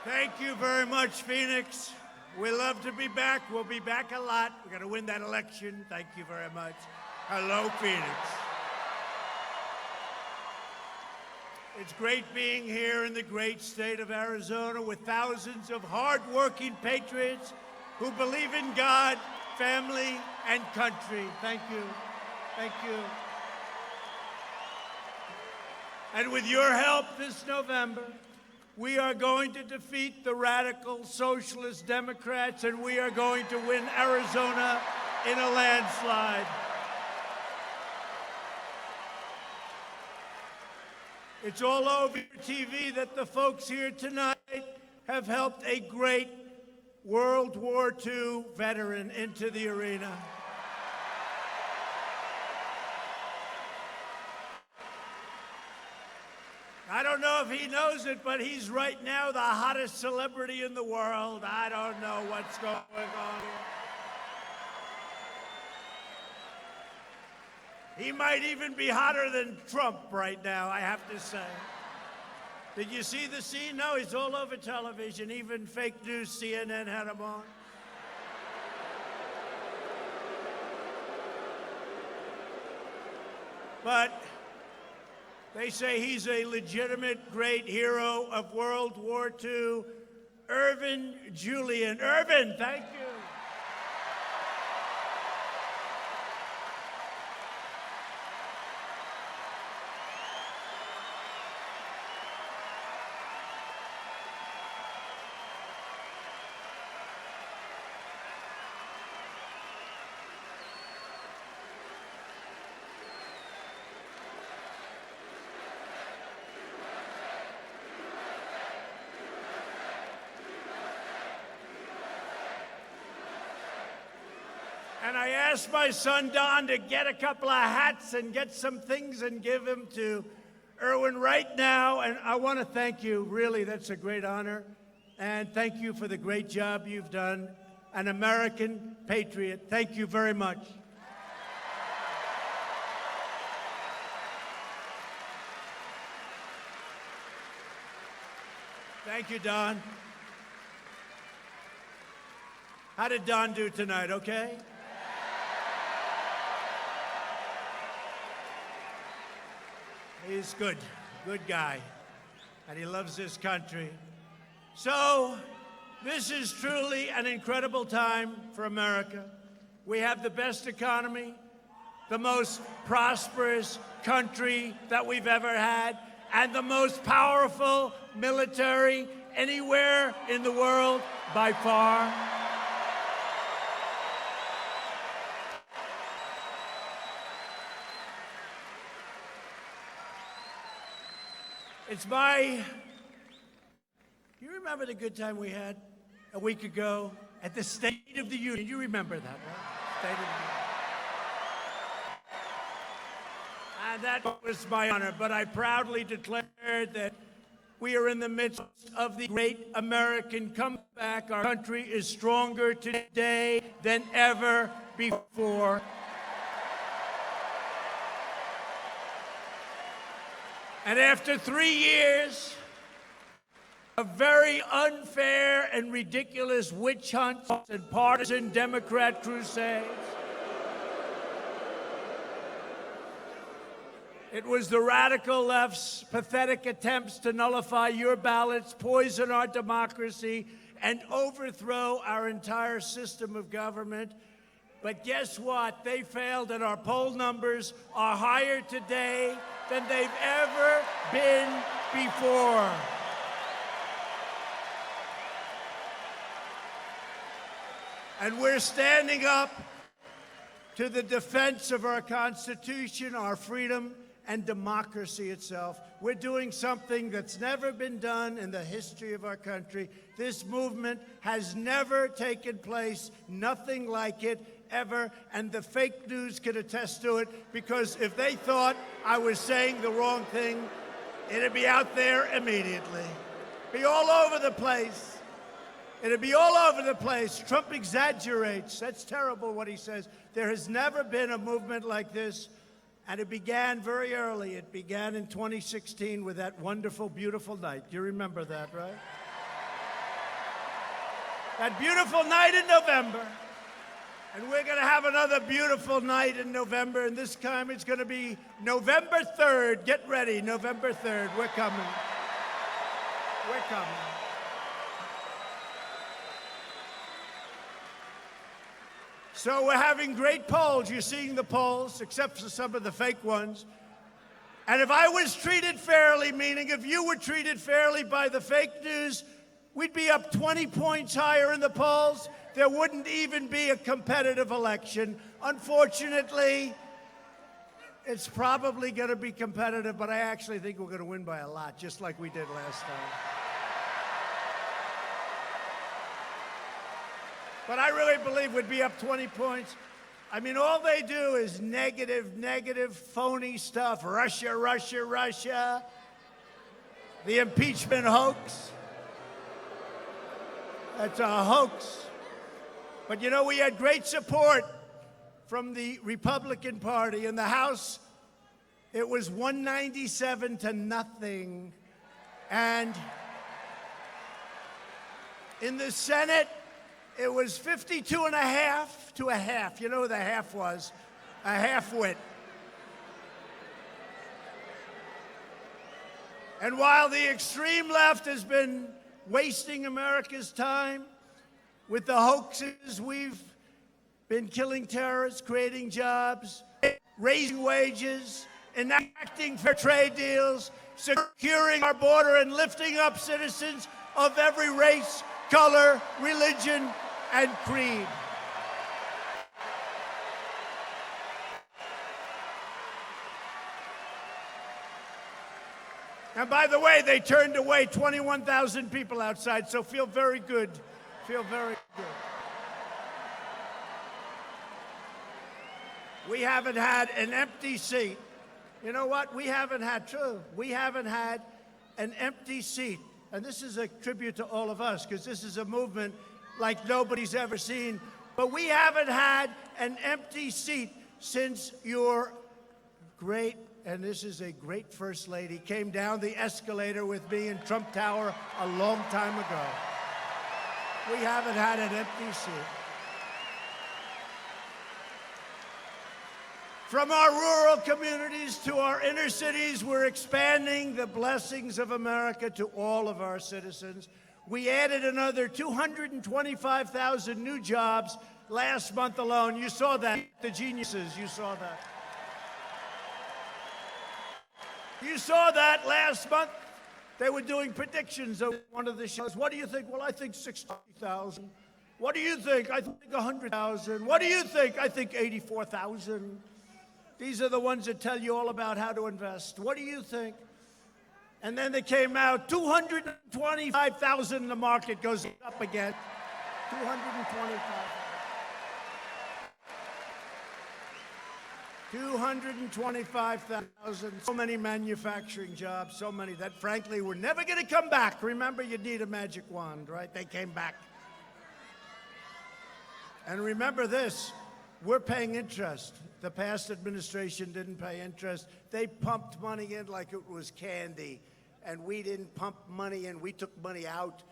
Thank you very much, Phoenix. We love to be back. We'll be back a lot. We're going to win that election. Thank you very much. Hello, Phoenix. It's great being here in the great state of Arizona with thousands of hard-working patriots who believe in God, family, and country. Thank you. Thank you. And with your help this November, we are going to defeat the radical socialist Democrats, and we are going to win Arizona in a landslide. It's all over TV that the folks here tonight have helped a great World War II veteran into the arena. I don't know if he knows it, but he's right now the hottest celebrity in the world. I don't know what's going on here. He might even be hotter than Trump right now, I have to say. Did you see the scene? No, he's all over television. Even fake news, CNN had him on. But they say he's a legitimate great hero of World War II, Irvin Julian. Irvin, thank you. And I asked my son Don to get a couple of hats and get some things and give them to Irwin right now. And I want to thank you. Really, that's a great honor. And thank you for the great job you've done. An American patriot. Thank you very much. Thank you, Don. How did Don do tonight, okay? He's good guy, and he loves this country. So, this is truly an incredible time for America. We have the best economy, the most prosperous country that we've ever had, and the most powerful military anywhere in the world by far. It's you remember the good time we had a week ago at the State of the Union? You remember that, right? State of the Union. And that was my honor, but I proudly declared that we are in the midst of the great American comeback. Our country is stronger today than ever before. And after 3 years of very unfair and ridiculous witch hunts and partisan Democrat crusades, it was the radical left's pathetic attempts to nullify your ballots, poison our democracy, and overthrow our entire system of government. But guess what? They failed, and our poll numbers are higher today than they've ever been before. And we're standing up to the defense of our Constitution, our freedom, and democracy itself. We're doing something that's never been done in the history of our country. This movement has never taken place, nothing like it, ever, and the fake news can attest to it, because if they thought I was saying the wrong thing, it'd be out there immediately. Be all over the place. It'd be all over the place. Trump exaggerates. That's terrible what he says. There has never been a movement like this, and it began very early. It began in 2016 with that wonderful, beautiful night. Do you remember that, right? That beautiful night in November. And we're going to have another beautiful night in November, and this time it's going to be November 3rd. Get ready, November 3rd. We're coming. We're coming. So we're having great polls. You're seeing the polls, except for some of the fake ones. And if I was treated fairly, meaning if you were treated fairly by the fake news, we'd be up 20 points higher in the polls. There wouldn't even be a competitive election. Unfortunately, it's probably going to be competitive, but I actually think we're going to win by a lot, just like we did last time. But I really believe we'd be up 20 points. I mean, all they do is negative, phony stuff. Russia, Russia, Russia. The impeachment hoax. That's a hoax. But you know, we had great support from the Republican Party. In the House, it was 197 to nothing. And in the Senate, it was 52 and a half to a half. You know what the half was? A half-wit. And while the extreme left has been wasting America's time with the hoaxes, we've been killing terrorists, creating jobs, raising wages, enacting fair trade deals, securing our border, and lifting up citizens of every race, color, religion, and creed. And by the way, they turned away 21,000 people outside, so feel very good. Feel very good. We haven't had an empty seat. You know what? We haven't had an empty seat. And this is a tribute to all of us, because this is a movement like nobody's ever seen. But we haven't had an empty seat since your great, and this is a great First Lady, came down the escalator with me in Trump Tower a long time ago. We haven't had an empty seat. From our rural communities to our inner cities, we're expanding the blessings of America to all of our citizens. We added another 225,000 new jobs last month alone. You saw that, the geniuses, you saw that. You saw that last month. They were doing predictions on one of the shows. What do you think? Well, I think 60,000. What do you think? I think 100,000. What do you think? I think 84,000. These are the ones that tell you all about how to invest. What do you think? And then they came out, 225,000, the market goes up again. 225,000. 225,000, so many manufacturing jobs, so many that frankly were never going to come back. Remember, you need a magic wand, right? They came back. And remember this, we're paying interest. The past administration didn't pay interest. They pumped money in like it was candy, and we didn't pump money in, we took money out.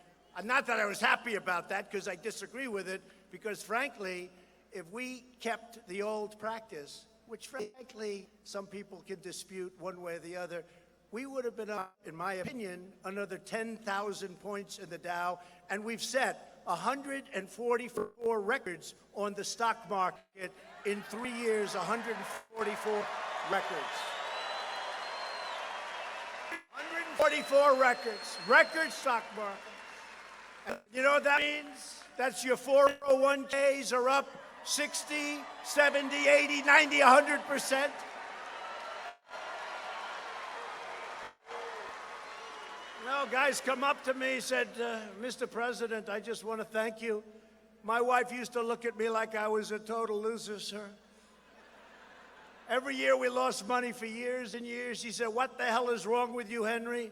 Not that I was happy about that, because I disagree with it, because frankly, if we kept the old practice, which frankly some people can dispute one way or the other, we would have been up, in my opinion, another 10,000 points in the Dow, and we've set 144 records on the stock market in 3 years, 144 records. 144 records, record stock market. And you know what that means? That's your 401ks are up 60, 70, 80, 90, 100%. No, guys come up to me, said, Mr. President, I just want to thank you. My wife used to look at me like I was a total loser, sir. Every year we lost money for years and years. She said, what the hell is wrong with you, Henry?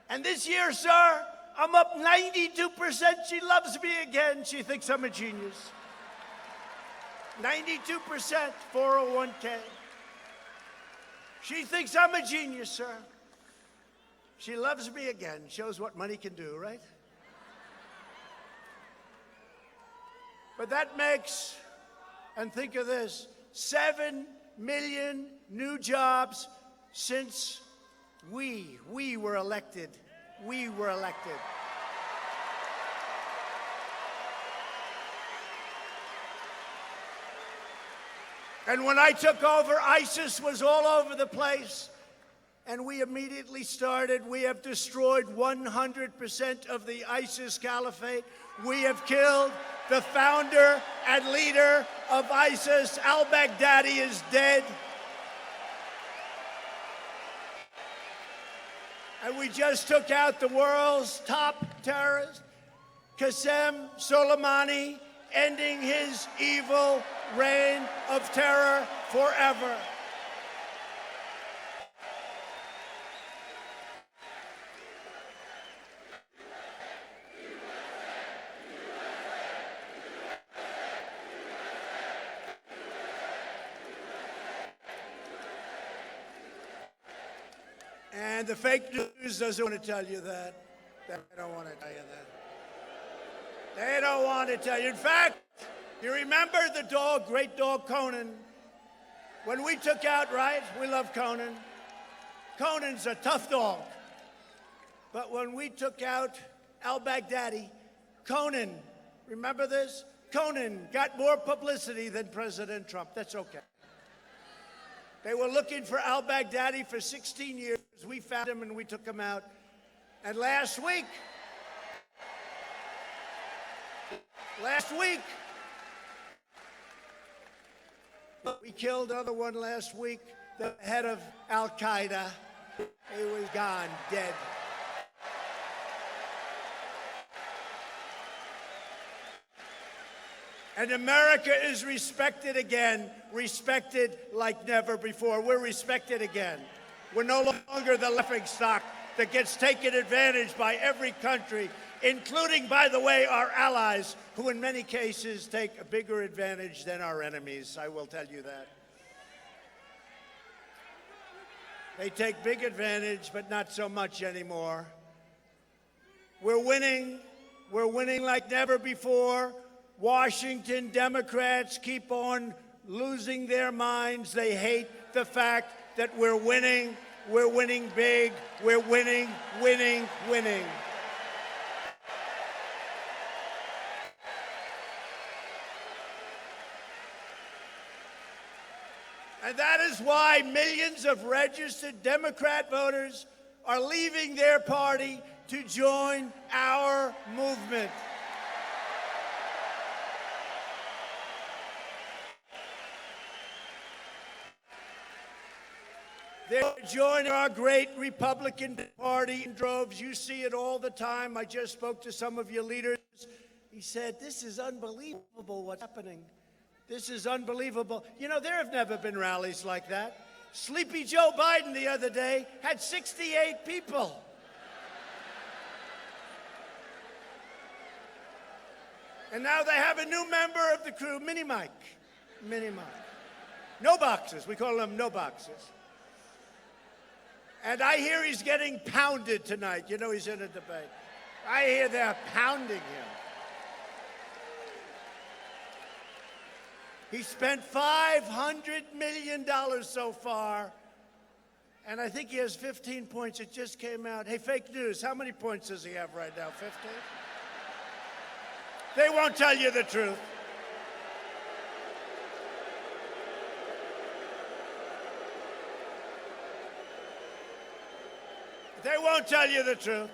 And this year, sir, I'm up 92%. She loves me again. She thinks I'm a genius. 92% 401k. She thinks I'm a genius, sir. She loves me again. Shows what money can do, right? But that makes, and think of this, 7 million new jobs since we were elected. We were elected. And when I took over, ISIS was all over the place. And we immediately started. We have destroyed 100% of the ISIS caliphate. We have killed the founder and leader of ISIS. Al-Baghdadi is dead. And we just took out the world's top terrorist, Qasem Soleimani, ending his evil reign of terror forever. And the fake news doesn't want to tell you that. They don't want to tell you that. They don't want to tell you. In fact, you remember the dog, great dog Conan? When we took out, right? We love Conan. Conan's a tough dog. But when we took out al-Baghdadi, Conan, remember this? Conan got more publicity than President Trump. That's okay. They were looking for al-Baghdadi for 16 years. We found him and we took him out. And last week, we killed another one last week, the head of Al-Qaeda. He was gone, dead. And America is respected again, respected like never before. We're respected again. We're no longer the laughingstock that gets taken advantage by every country, including, by the way, our allies, who in many cases take a bigger advantage than our enemies. I will tell you that. They take big advantage, but not so much anymore. We're winning. We're winning like never before. Washington Democrats keep on losing their minds. They hate the fact that we're winning. We're winning big. We're winning, winning, winning. And that is why millions of registered Democrat voters are leaving their party to join our movement. They're joining our great Republican Party in droves. You see it all the time. I just spoke to some of your leaders. He said, this is unbelievable what's happening. This is unbelievable. You know, there have never been rallies like that. Sleepy Joe Biden the other day had 68 people. And now they have a new member of the crew, Mini Mike. Mini Mike. No boxes. We call them no boxes. And I hear he's getting pounded tonight. You know he's in a debate. I hear they're pounding him. He spent $500 million so far, and I think he has 15 points. It just came out. Hey, fake news, how many points does he have right now? 15? They won't tell you the truth. They won't tell you the truth.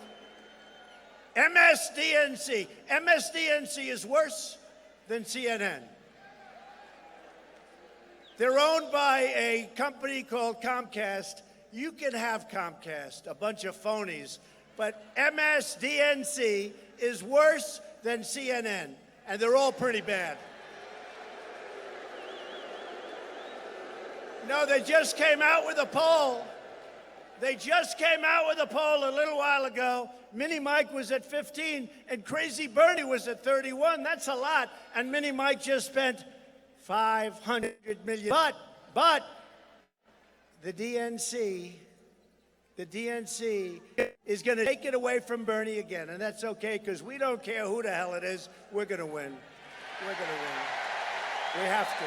MSDNC. MSDNC is worse than CNN. They're owned by a company called Comcast. You can have Comcast, a bunch of phonies, but MSDNC is worse than CNN, and they're all pretty bad. No, they just came out with a poll. They just came out with a poll a little while ago. Mini Mike was at 15, and Crazy Bernie was at 31. That's a lot. And Mini Mike just spent $500 million. But the DNC is going to take it away from Bernie again, and that's okay because we don't care who the hell it is. We're going to win. We're going to win. We have to.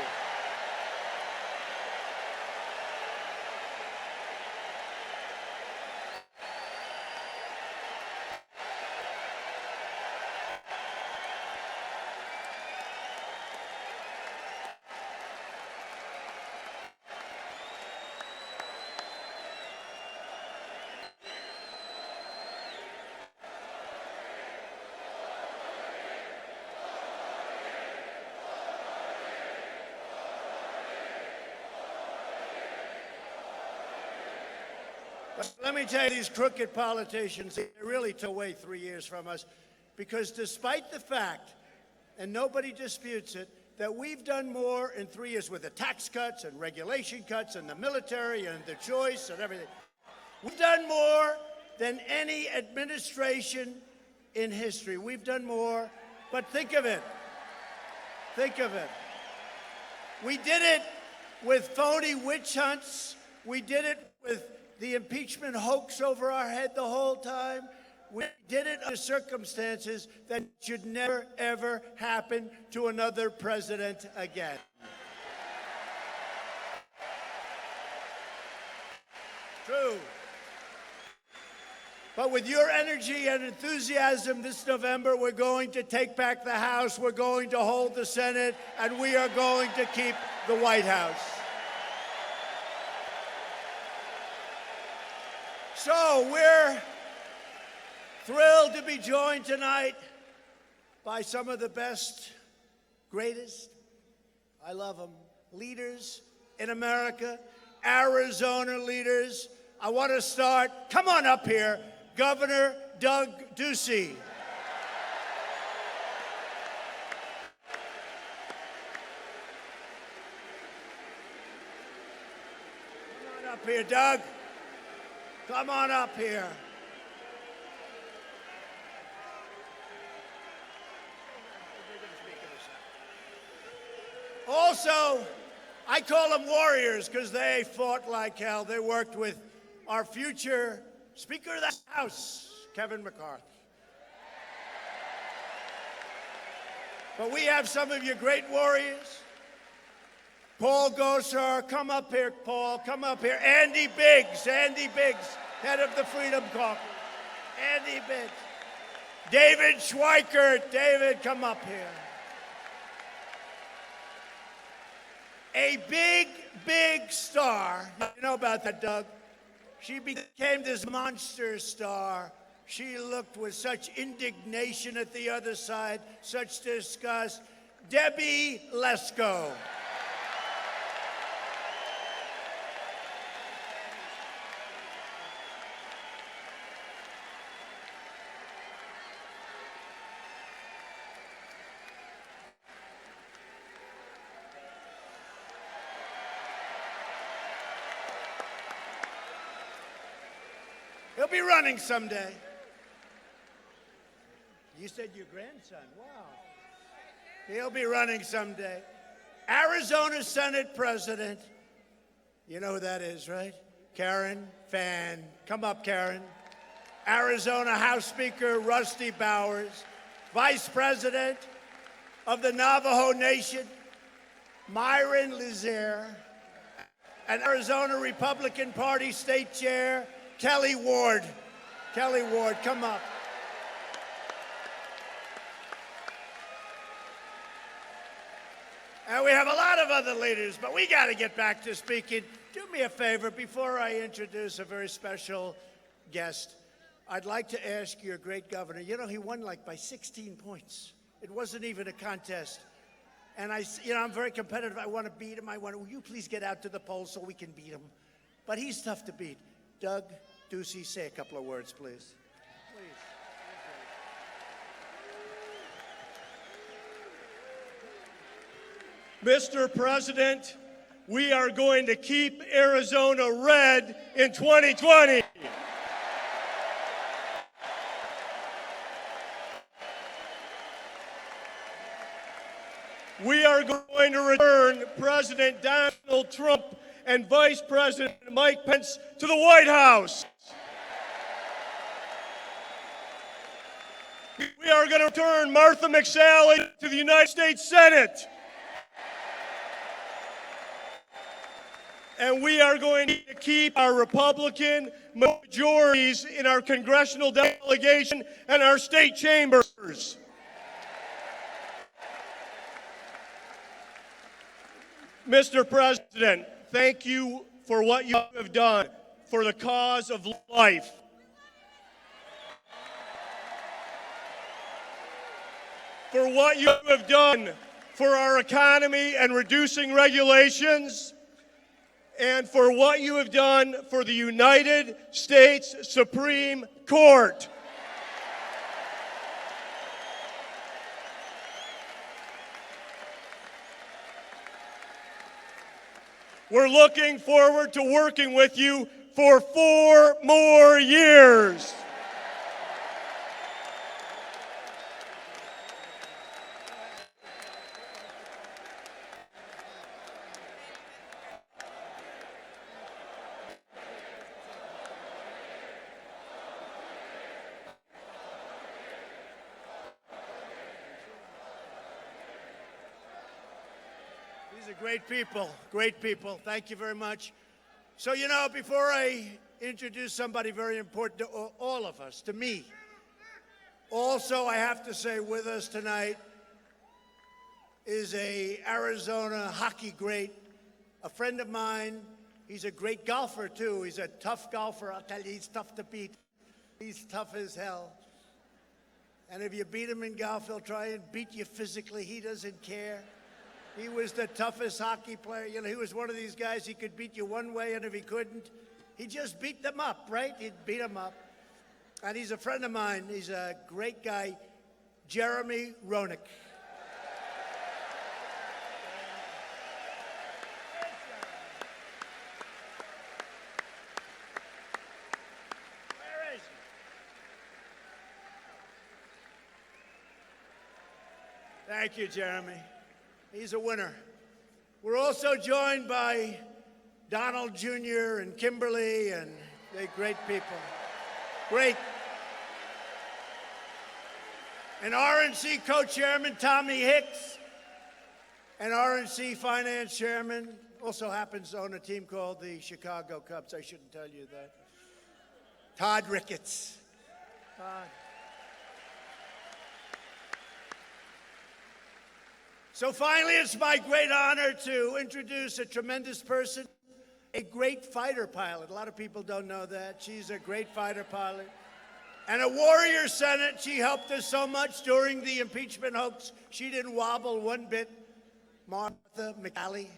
But let me tell you, these crooked politicians, they really took away 3 years from us, because despite the fact, and nobody disputes it, that we've done more in 3 years with the tax cuts and regulation cuts and the military and the choice and everything. We've done more than any administration in history. We've done more, but think of it. Think of it. We did it with phony witch hunts. We did it with the impeachment hoax over our head the whole time. We did it under circumstances that should never, ever happen to another president again. True. But with your energy and enthusiasm this November, we're going to take back the House, we're going to hold the Senate, and we are going to keep the White House. So we're thrilled to be joined tonight by some of the best, greatest, I love them, leaders in America, Arizona leaders. I want to start, come on up here, Governor Doug Ducey. Come on up here, Doug. Come on up here. Also, I call them warriors because they fought like hell. They worked with our future Speaker of the House, Kevin McCarthy. But we have some of your great warriors. Paul Gosar, come up here, Paul, come up here. Andy Biggs, head of the Freedom Caucus. Andy Biggs. David Schweikert, David, come up here. A big, big star. You know about that, Doug? She became this monster star. She looked with such indignation at the other side, such disgust. Debbie Lesko. He'll be running someday. You said your grandson. Wow. He'll be running someday. Arizona Senate President. You know who that is, right? Karen Fann. Come up, Karen. Arizona House Speaker Rusty Bowers. Vice President of the Navajo Nation, Myron Lizier. And Arizona Republican Party State Chair, Kelly Ward. Kelly Ward, come up. And we have a lot of other leaders, but we got to get back to speaking. Do me a favor before I introduce a very special guest. I'd like to ask your great governor, you know, he won like by 16 points. It wasn't even a contest. And I'm very competitive. I want to beat him. Will you please get out to the polls so we can beat him? But he's tough to beat. Doug Ducey, say a couple of words, please. Mr. President, we are going to keep Arizona red in 2020. We are going to return President Donald Trump and Vice President Mike Pence to the White House. We are going to return Martha McSally to the United States Senate. And we are going to keep our Republican majorities in our congressional delegation and our state chambers. Mr. President, thank you for what you have done for the cause of life. For what you have done for our economy and reducing regulations, and for what you have done for the United States Supreme Court. We're looking forward to working with you for 4 more years. These are great people, great people. Thank you very much. So, you know, before I introduce somebody very important to all of us, to me, also I have to say with us tonight is a Arizona hockey great, a friend of mine. He's a great golfer, too. He's a tough golfer. I'll tell you, he's tough to beat. He's tough as hell. And if you beat him in golf, he'll try and beat you physically. He doesn't care. He was the toughest hockey player. You know, he was one of these guys, he could beat you one way, and if he couldn't, he just beat them up, right? He'd beat them up. And he's a friend of mine. He's a great guy, Jeremy Roenick. Where is he? Thank you, Jeremy. He's a winner. We're also joined by Donald Jr. and Kimberly, and they're great people. Great. And RNC co-chairman Tommy Hicks, and RNC finance chairman, also happens to own a team called the Chicago Cubs. I shouldn't tell you that. Todd Ricketts. Todd. So finally, it's my great honor to introduce a tremendous person, a great fighter pilot. A lot of people don't know that. She's a great fighter pilot. And a warrior Senate. She helped us so much during the impeachment hoax. She didn't wobble one bit. Martha McSally.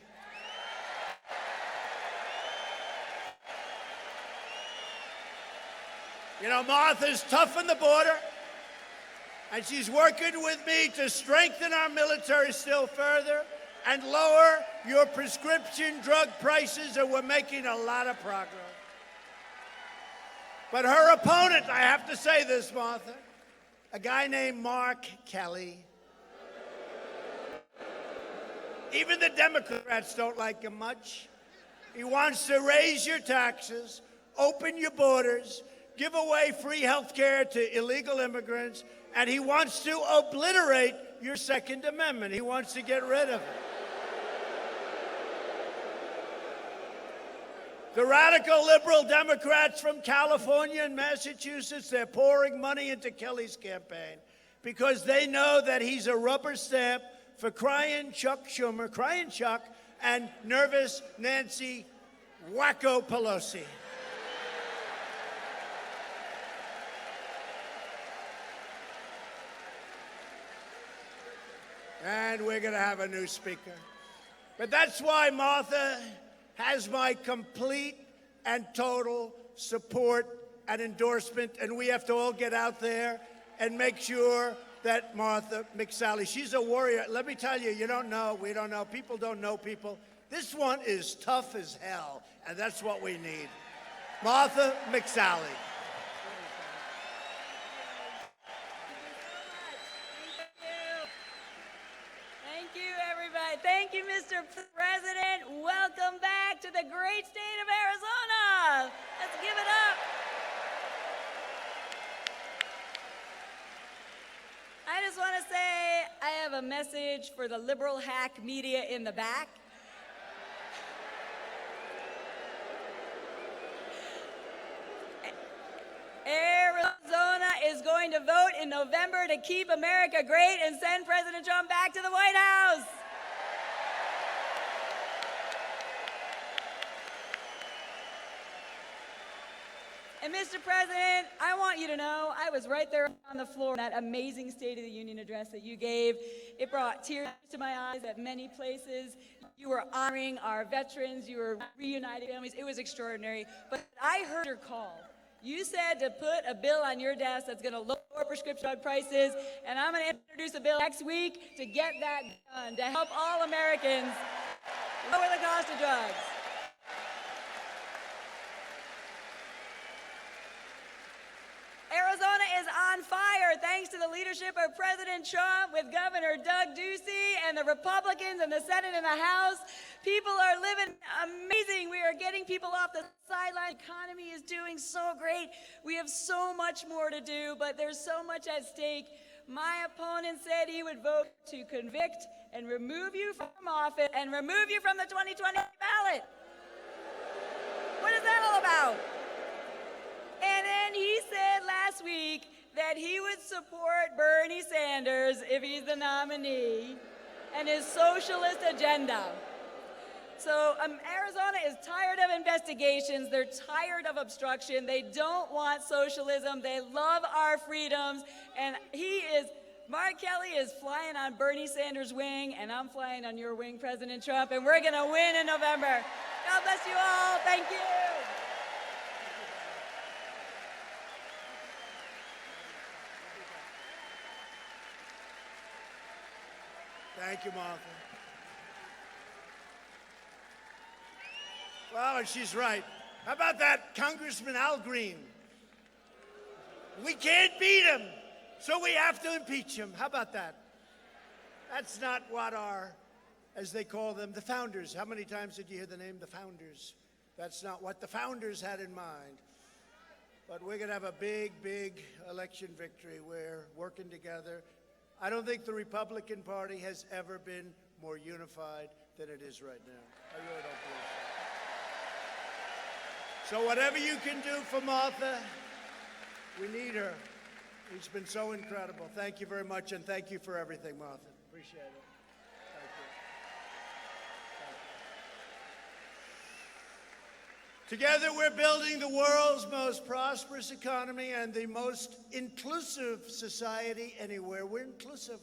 You know, Martha's tough on the border. And she's working with me to strengthen our military still further and lower your prescription drug prices, and we're making a lot of progress. But her opponent, I have to say this, Martha, a guy named Mark Kelly. Even the Democrats don't like him much. He wants to raise your taxes, open your borders, give away free health care to illegal immigrants, and he wants to obliterate your Second Amendment. He wants to get rid of it. The radical liberal Democrats from California and Massachusetts, they're pouring money into Kelly's campaign because they know that he's a rubber stamp for crying Chuck Schumer, crying Chuck, and nervous Nancy Wacko Pelosi. And we're going to have a new speaker. But that's why Martha has my complete and total support and endorsement, and we have to all get out there and make sure that Martha McSally, she's a warrior. Let me tell you, you don't know, we don't know, people don't know people. This one is tough as hell, and that's what we need. Martha McSally. Thank you, Mr. President. Welcome back to the great state of Arizona. Let's give it up. just want to say I have a message for the liberal hack media in the back. Arizona is going to vote in November to keep America great and send President Trump back to the White House. And Mr. President, I want you to know I was right there on the floor in that amazing State of the Union address that you gave. It brought tears to my eyes at many places. You were honoring our veterans. You were reuniting families. It was extraordinary. But I heard your call. You said to put a bill on your desk that's going to lower prescription drug prices, and I'm going to introduce a bill next week to get that done, to help all Americans lower the cost of drugs. Arizona is on fire thanks to the leadership of President Trump with Governor Doug Ducey and the Republicans in the Senate and the House. People are living amazing. We are getting people off the sideline. The economy is doing so great. We have so much more to do, but there's so much at stake. My opponent said he would vote to convict and remove you from office and remove you from the 2020 ballot. What is that all about? And then he said last week that he would support Bernie Sanders if he's the nominee and his socialist agenda. So Arizona is tired of investigations. They're tired of obstruction. They don't want socialism. They love our freedoms. And Mark Kelly is flying on Bernie Sanders' wing, and I'm flying on your wing, President Trump, and we're going to win in November. God bless you all. Thank you. Thank you, Martha. Well, and she's right. How about that Congressman Al Green? We can't beat him, so we have to impeach him. How about that? That's not what as they call them, the founders. How many times did you hear the name the founders? That's not what the founders had in mind. But we're going to have a big, big election victory. We're working together. I don't think the Republican Party has ever been more unified than it is right now. I really don't believe so. So whatever you can do for Martha, we need her. She's been so incredible. Thank you very much, and thank you for everything, Martha. Appreciate it. Thank you. Together, we're building the world's most prosperous economy and the most inclusive society anywhere. We're inclusive.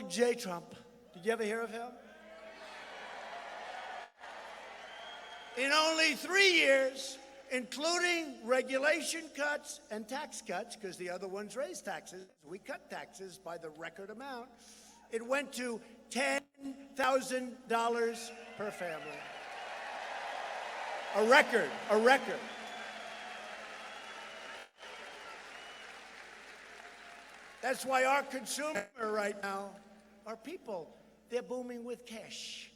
J. Trump. Did you ever hear of him? In only 3 years, including regulation cuts and tax cuts, because the other ones raised taxes, we cut taxes by the record amount, it went to $10,000 per family. A record, a record. That's why our consumer right now, our people, they're booming with cash.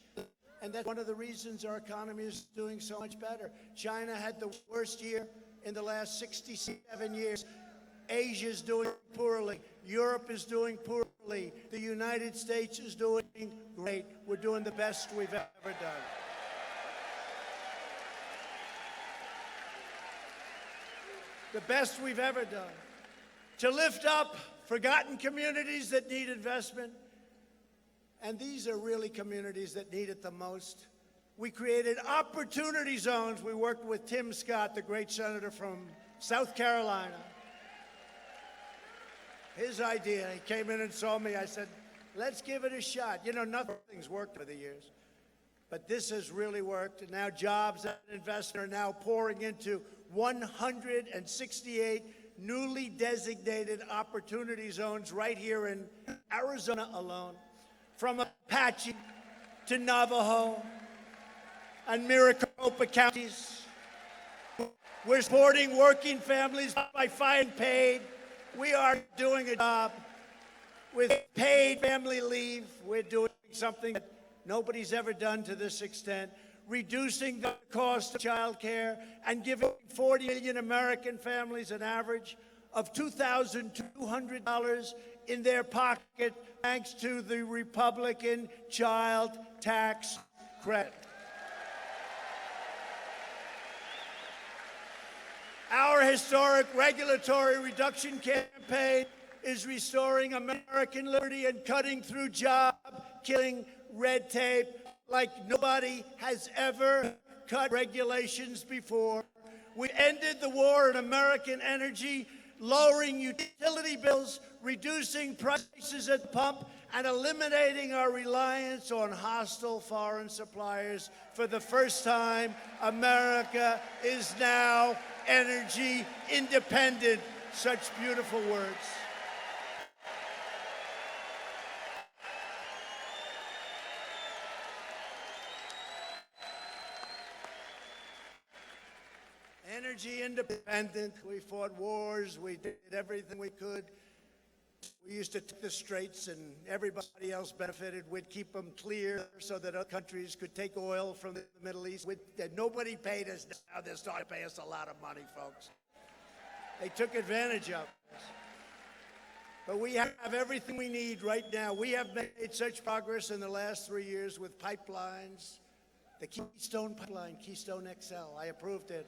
And that's one of the reasons our economy is doing so much better. China had the worst year in the last 67 years. Asia's doing poorly. Europe is doing poorly. The United States is doing great. We're doing the best we've ever done. The best we've ever done. To lift up forgotten communities that need investment, and these are really communities that need it the most. We created opportunity zones. We worked with Tim Scott, the great senator from South Carolina. His idea, he came in and saw me. I said, let's give it a shot. You know, nothing's worked over the years, but this has really worked. And now jobs and investment are now pouring into 168 newly designated opportunity zones right here in Arizona alone, from Apache to Navajo and Maricopa counties. We're supporting working families by finding paid. We are doing a job with paid family leave. We're doing something that nobody's ever done to this extent, reducing the cost of child care and giving 40 million American families an average of $2,200 in their pocket thanks to the Republican child tax credit. Our historic regulatory reduction campaign is restoring American liberty and cutting through job-killing red tape like nobody has ever cut regulations before. We ended the war on American energy, lowering utility bills, reducing prices at the pump, and eliminating our reliance on hostile foreign suppliers. For the first time, America is now energy independent. Such beautiful words. Energy independent. We fought wars. We did everything we could. We used to take the straits and everybody else benefited. We'd keep them clear so that other countries could take oil from the Middle East. Nobody paid us. Now they're starting to pay us a lot of money, folks. They took advantage of us. But we have everything we need right now. We have made such progress in the last 3 years with pipelines. The Keystone Pipeline, Keystone XL, I approved it.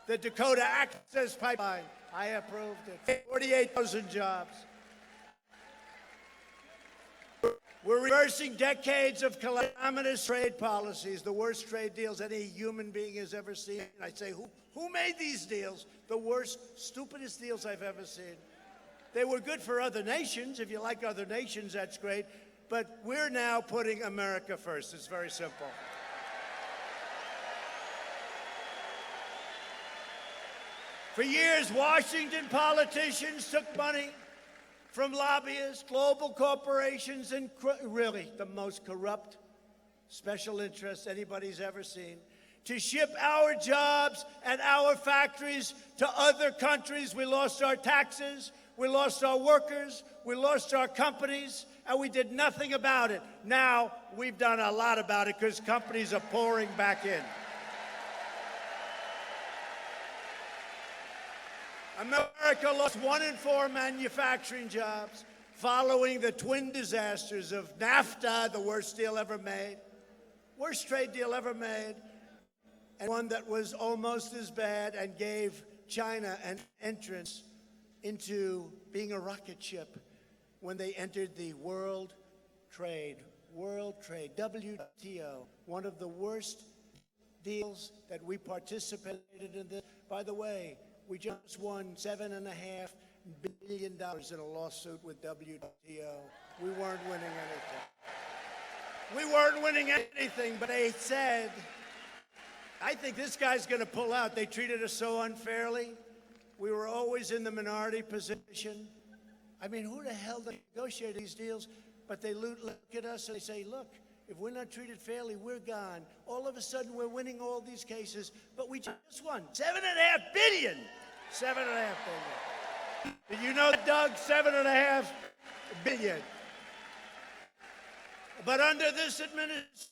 The Dakota Access Pipeline, I approved it. 48,000 jobs. We're reversing decades of calamitous trade policies, the worst trade deals any human being has ever seen. I say, who made these deals? The worst, stupidest deals I've ever seen. They were good for other nations. If you like other nations, that's great. But we're now putting America first. It's very simple. For years, Washington politicians took money from lobbyists, global corporations, and really the most corrupt special interests anybody's ever seen, to ship our jobs and our factories to other countries. We lost our taxes, we lost our workers, we lost our companies, and we did nothing about it. Now, we've done a lot about it because companies are pouring back in. America lost 1 in 4 manufacturing jobs following the twin disasters of NAFTA, the worst deal ever made, worst trade deal ever made, and one that was almost as bad and gave China an entrance into being a rocket ship when they entered the World Trade, WTO, one of the worst deals that we participated in. By the way, we just won $7.5 billion in a lawsuit with WTO. We weren't winning anything. We weren't winning anything, but they said, I think this guy's going to pull out. They treated us so unfairly. We were always in the minority position. I mean, who the hell negotiated these deals? But they look at us and they say, look, if we're not treated fairly, we're gone. All of a sudden, we're winning all these cases, but we just won. $7.5 billion. $7.5 billion. Did you know, Doug, $7.5 billion? But under this administration,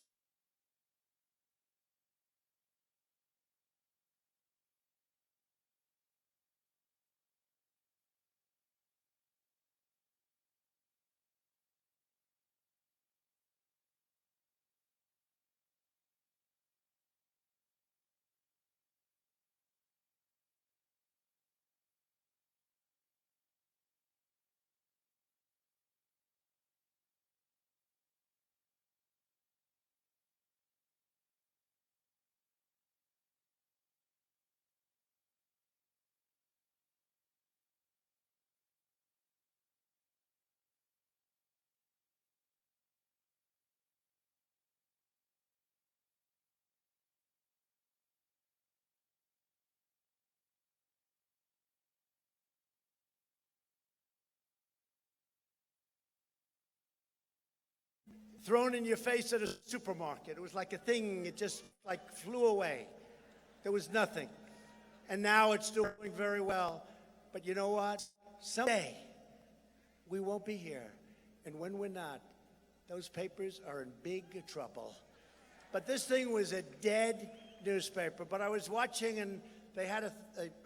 thrown in your face at a supermarket. It was like a thing. It just like flew away. There was nothing. And now it's doing very well. But you know what? Someday we won't be here. And when we're not, those papers are in big trouble. But this thing was a dead newspaper. But I was watching, and they had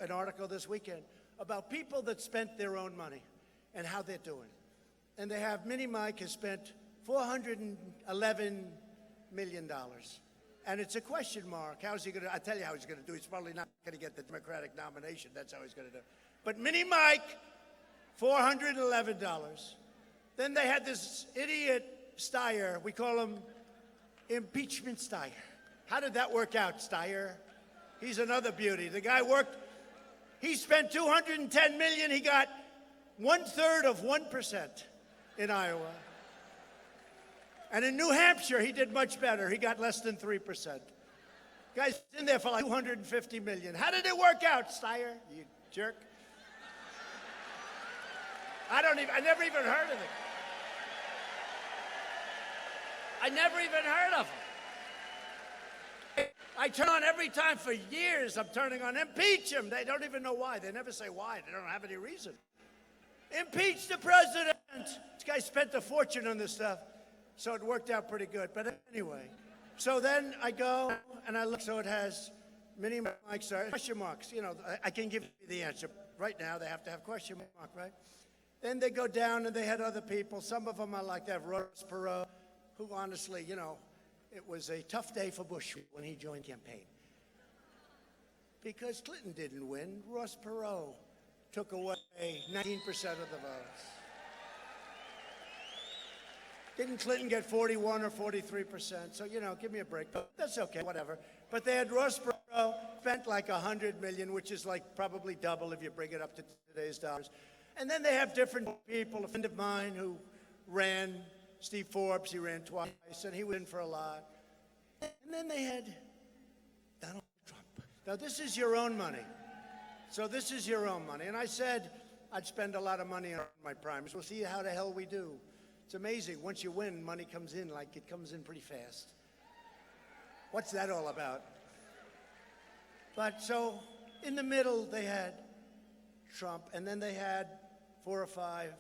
an article this weekend about people that spent their own money and how they're doing. And they have, Mini Mike has spent $411 million. And it's a question mark. How's he going to, I tell you how he's going to do. He's probably not going to get the Democratic nomination. That's how he's going to do. But Mini Mike, $411. Then they had this idiot Steyer. We call him Impeachment Steyer. How did that work out, Steyer? He's another beauty. The guy worked, he spent $210 million. He got 1/3 of 1% in Iowa. And in New Hampshire, he did much better. He got less than 3%. Guy's in there for like $250 million. How did it work out, Steyer? You jerk. I never even heard of him. I never even heard of him. I turn on every time for years. I'm turning on impeach him. They don't even know why. They never say why. They don't have any reason. Impeach the president. This guy spent a fortune on this stuff. So it worked out pretty good. But anyway, so then I go and I look. So it has Mini Mike, sorry, question marks. You know, I can give you the answer. Right now, they have to have question mark, right? Then they go down and they had other people. Some of them I like to have Ross Perot, who honestly, you know, it was a tough day for Bush when he joined campaign. Because Clinton didn't win. Ross Perot took away 19% of the votes. Didn't Clinton get 41 or 43%? So, you know, give me a break. But that's okay, whatever. But they had Ross Perot spent like $100 million, which is like probably double if you bring it up to today's dollars. And then they have different people. A friend of mine who ran, Steve Forbes, he ran twice, and he was in for a lot. And then they had Donald Trump. Now, this is your own money. So this is your own money. And I said I'd spend a lot of money on my primaries. We'll see how the hell we do. It's amazing. Once you win, money comes in like it comes in pretty fast. What's that all about? But so in the middle, they had Trump, and then they had 4 or 5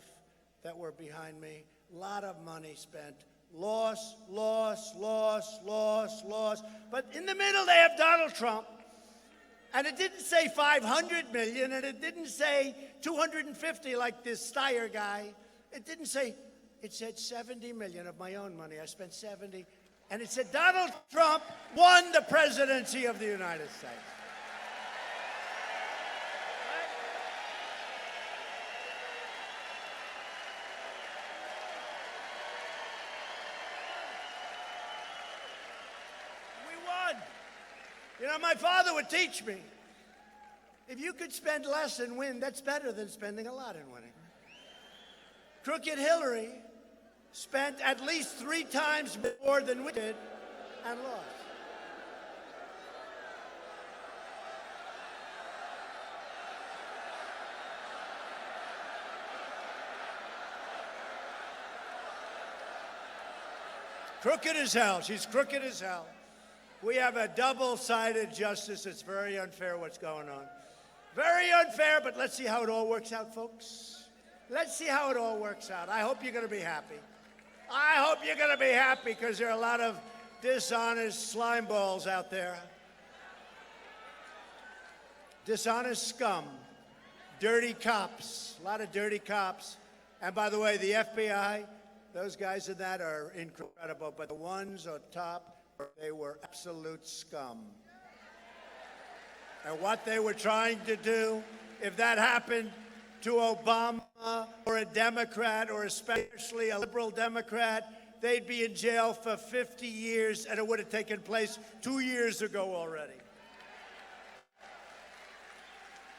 that were behind me. A lot of money spent. Loss, loss, loss, loss, loss. But in the middle, they have Donald Trump. And it didn't say 500 million, and it didn't say 250 like this Steyer guy. It didn't say, it said 70 million of my own money. I spent 70. And it said Donald Trump won the presidency of the United States. We won. You know, my father would teach me. If you could spend less and win, that's better than spending a lot and winning. Crooked Hillary spent at least 3 times more than we did and lost. Crooked as hell. She's crooked as hell. We have a double-sided justice. It's very unfair what's going on. Very unfair, but let's see how it all works out, folks. Let's see how it all works out. I hope you're going to be happy. I hope you're going to be happy because there are a lot of dishonest slime balls out there. Dishonest scum. Dirty cops. A lot of dirty cops. And by the way, the FBI, those guys in that are incredible, but the ones on top, they were absolute scum. And what they were trying to do, if that happened to Obama or a Democrat, or especially a liberal Democrat, they'd be in jail for 50 years, and it would have taken place 2 years ago already.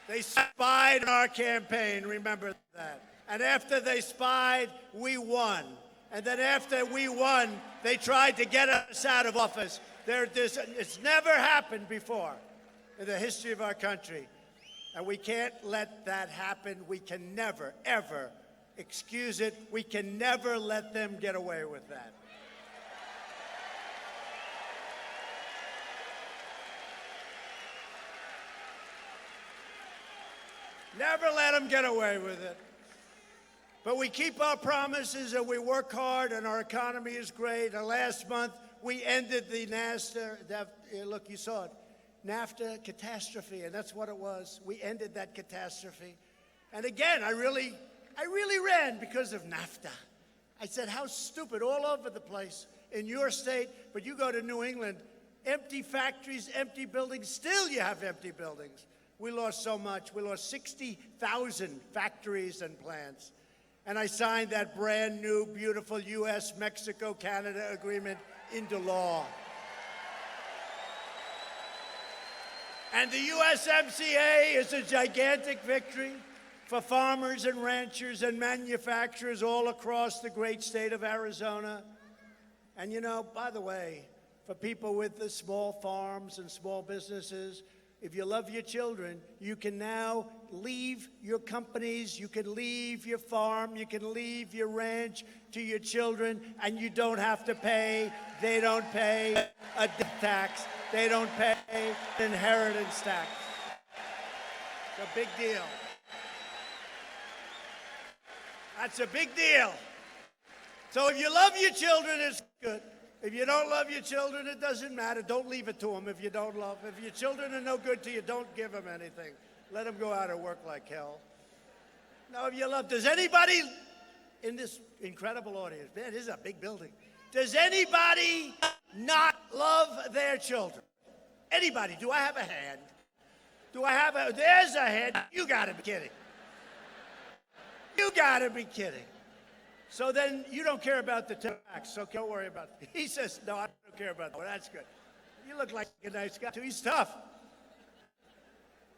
They spied on our campaign, remember that. And after they spied, we won. And then after we won, they tried to get us out of office. It's never happened before in the history of our country. And we can't let that happen. We can never, ever excuse it. We can never let them get away with that. Never let them get away with it. But we keep our promises and we work hard and our economy is great. And last month, we ended the NAFTA, look, you saw it, NAFTA catastrophe, and that's what it was. We ended that catastrophe. And again, I really ran because of NAFTA. I said, how stupid, all over the place in your state, but you go to New England, empty factories, empty buildings, still you have empty buildings. We lost so much. We lost 60,000 factories and plants. And I signed that brand new, beautiful U.S., Mexico, Canada agreement into law. And the USMCA is a gigantic victory for farmers and ranchers and manufacturers all across the great state of Arizona. And you know, by the way, for people with the small farms and small businesses, if you love your children, you can now leave your companies, you can leave your farm, you can leave your ranch to your children, and you don't have to pay, they don't pay a death tax, they don't pay an inheritance tax. It's a big deal. That's a big deal. So if you love your children, it's good. If you don't love your children, it doesn't matter. Don't leave it to them if you don't love. If your children are no good to you, don't give them anything. Let them go out and work like hell. Now, if you love, does anybody in this incredible audience, man, this is a big building. Does anybody not love their children? Anybody? Do I have a hand? Do I have a, there's a hand. You gotta be kidding. You gotta be kidding. So then you don't care about the tax, so don't worry about it. He says, no, I don't care about that. Well, that's good. You look like a nice guy, too. He's tough.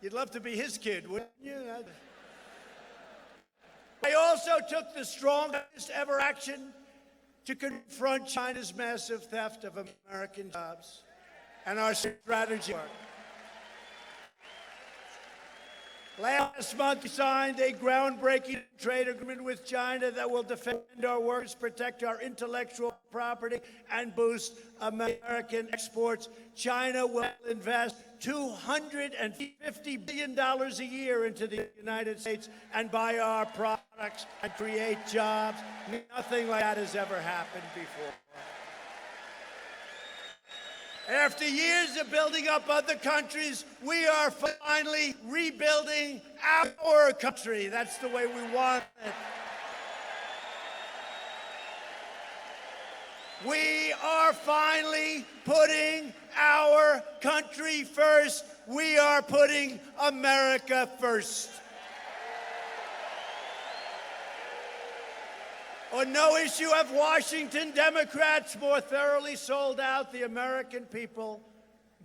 You'd love to be his kid, wouldn't you? I also took the strongest ever action to confront China's massive theft of American jobs and our strategy work. Last month, we signed a groundbreaking trade agreement with China that will defend our workers, protect our intellectual property, and boost American exports. China will invest $250 billion a year into the United States and buy our products and create jobs. Nothing like that has ever happened before. After years of building up other countries, we are finally rebuilding our country. That's the way we want it. We are finally putting our country first. We are putting America first. On no issue have Washington Democrats more thoroughly sold out the American people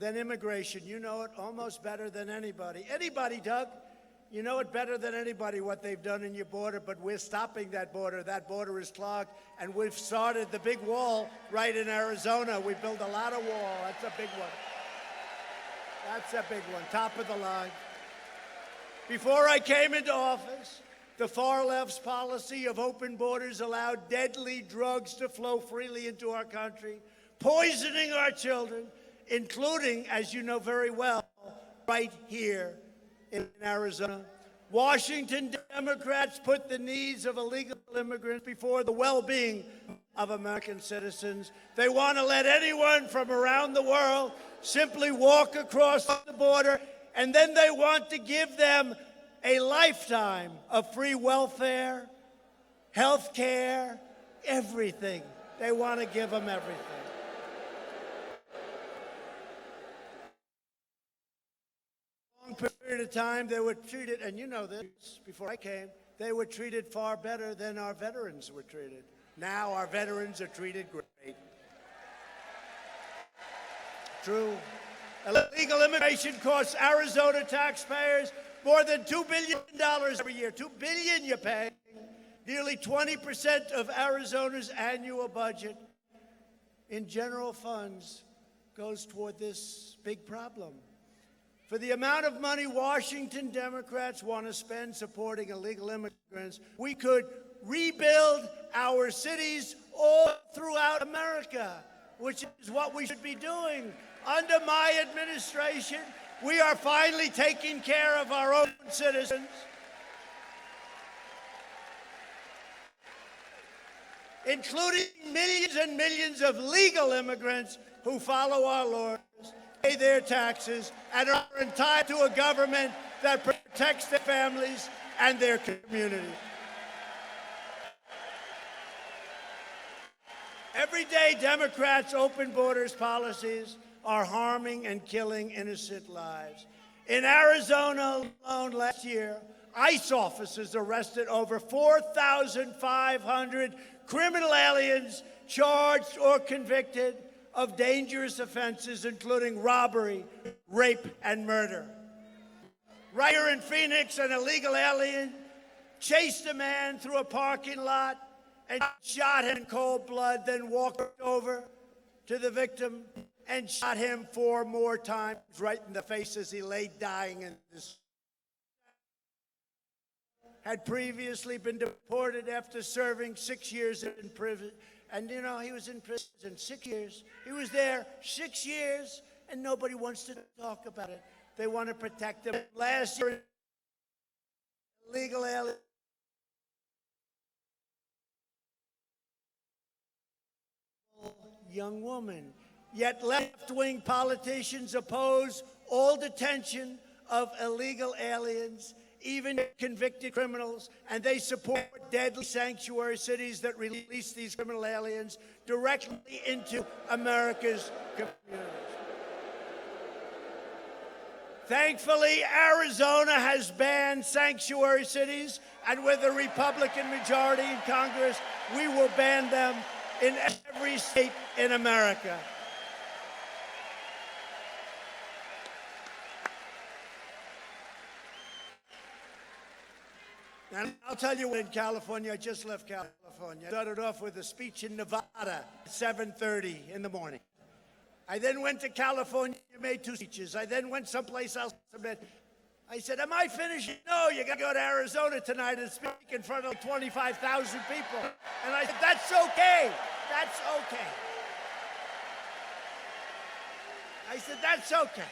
than immigration. You know it almost better than anybody. Anybody, Doug? You know it better than anybody what they've done in your border, but we're stopping that border. That border is clogged, and we've started the big wall right in Arizona. We built a lot of wall. That's a big one. That's a big one, top of the line. Before I came into office, the far left's policy of open borders allowed deadly drugs to flow freely into our country, poisoning our children, including, as you know very well, right here in Arizona. Washington Democrats put the needs of illegal immigrants before the well-being of American citizens. They want to let anyone from around the world simply walk across the border, and then they want to give them a lifetime of free welfare, health care, everything. They want to give them everything. Period of time, they were treated, and you know this, before I came, they were treated far better than our veterans were treated. Now our veterans are treated great. True. Illegal immigration costs Arizona taxpayers more than $2 billion every year. $2 billion you're paying. Nearly 20% of Arizona's annual budget in general funds goes toward this big problem. For the amount of money Washington Democrats want to spend supporting illegal immigrants, we could rebuild our cities all throughout America, which is what we should be doing. Under my administration, we are finally taking care of our own citizens. Including millions and millions of legal immigrants who follow our laws, pay their taxes, and are entitled to a government that protects their families and their communities. Every day, Democrats' open borders policies are harming and killing innocent lives. In Arizona alone last year, ICE officers arrested over 4,500 criminal aliens charged or convicted of dangerous offenses, including robbery, rape, and murder. Right here in Phoenix, an illegal alien chased a man through a parking lot and shot him in cold blood, then walked over to the victim and shot him 4 more times right in the face as he lay dying in this. Had previously been deported after serving 6 years in prison. And, you know, he was in prison 6 years. He was there 6 years, and nobody wants to talk about it. They want to protect him. Last year, illegal alien. Young woman. Yet left-wing politicians oppose all detention of illegal aliens, even convicted criminals, and they support deadly sanctuary cities that release these criminal aliens directly into America's communities. Thankfully, Arizona has banned sanctuary cities, and with a Republican majority in Congress, we will ban them in every state in America. And I'll tell you, in California, I just left California. I started off with a speech in Nevada at 7:30 in the morning. I then went to California, made 2 speeches. I then went someplace else. I said, am I finished? No, you got to go to Arizona tonight and speak in front of 25,000 people. And I said, that's okay. That's okay. I said, that's okay.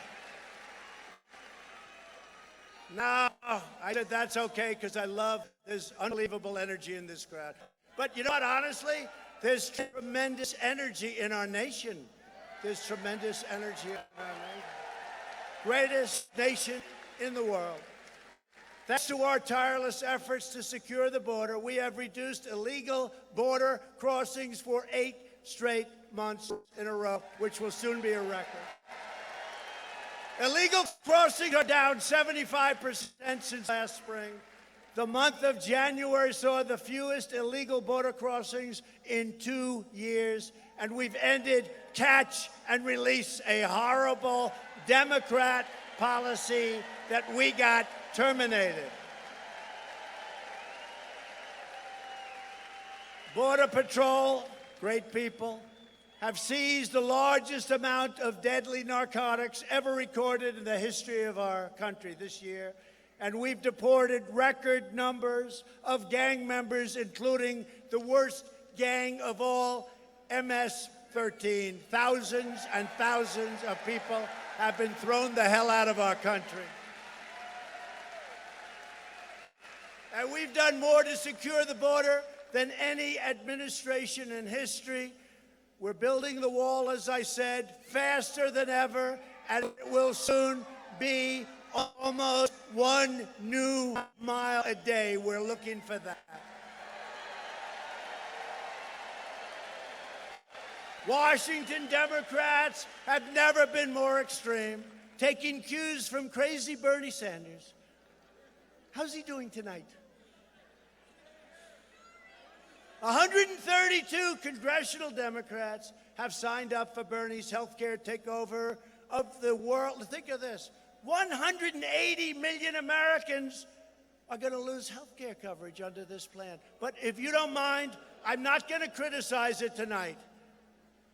No, I said, that's okay, because I love this unbelievable energy in this crowd. But you know what, honestly, there's tremendous energy in our nation. There's tremendous energy in our nation. Greatest nation in the world. Thanks to our tireless efforts to secure the border, we have reduced illegal border crossings for 8 straight months in a row, which will soon be a record. Illegal crossings are down 75% since last spring. The month of January saw the fewest illegal border crossings in 2 years, and we've ended catch and release, a horrible Democrat policy that we got terminated. Border Patrol, great people, have seized the largest amount of deadly narcotics ever recorded in the history of our country this year. And we've deported record numbers of gang members, including the worst gang of all, MS-13. Thousands and thousands of people have been thrown the hell out of our country. And we've done more to secure the border than any administration in history. We're building the wall, as I said, faster than ever, and it will soon be almost 1 new mile a day. We're looking for that. Washington Democrats have never been more extreme, taking cues from crazy Bernie Sanders. How's he doing tonight? 132 congressional Democrats have signed up for Bernie's healthcare takeover of the world. Think of this. 180 million Americans are going to lose healthcare coverage under this plan. But if you don't mind, I'm not going to criticize it tonight.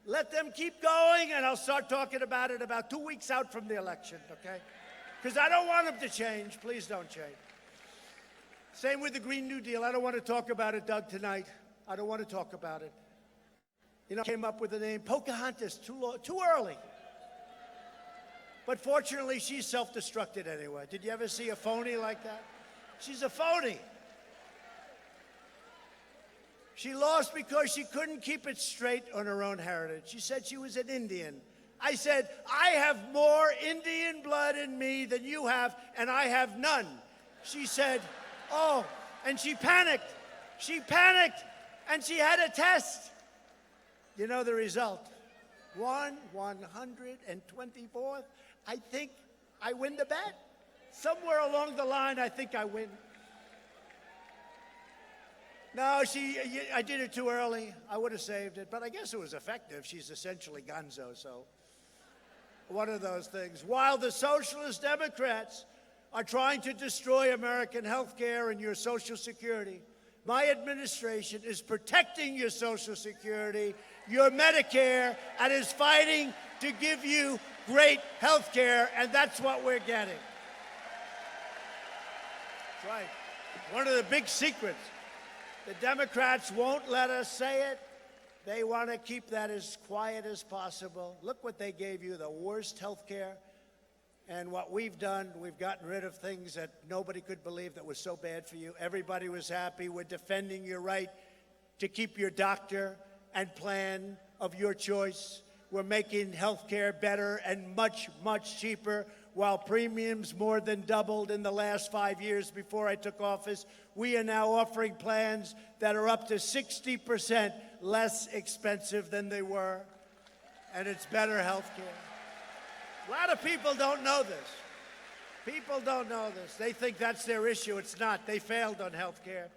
Let them keep going, and I'll start talking about it about 2 weeks out from the election, okay? Because I don't want them to change. Please don't change. Same with the Green New Deal. I don't want to talk about it, Doug, tonight. I don't want to talk about it. You know, I came up with the name Pocahontas too early. But fortunately, she's self-destructed anyway. Did you ever see a phony like that? She's a phony. She lost because she couldn't keep it straight on her own heritage. She said she was an Indian. I said, I have more Indian blood in me than you have, and I have none. She said, oh, and she panicked. She panicked, and she had a test. You know the result. 124th. I think I win the bet. Somewhere along the line, I think I win. No, I did it too early. I would have saved it, but I guess it was effective. She's essentially gonzo, so one of those things. While the Socialist Democrats are trying to destroy American health care and your Social Security, my administration is protecting your Social Security, your Medicare, and is fighting to give you great health care, and that's what we're getting. That's right. One of the big secrets. The Democrats won't let us say it. They want to keep that as quiet as possible. Look what they gave you, the worst health care. And what we've done, we've gotten rid of things that nobody could believe that was so bad for you. Everybody was happy. We're defending your right to keep your doctor and plan of your choice. We're making health care better and much, much cheaper. While premiums more than doubled in the last 5 years before I took office, we are now offering plans that are up to 60% less expensive than they were. And it's better health care. A lot of people don't know this. People don't know this. They think that's their issue. It's not. They failed on health care.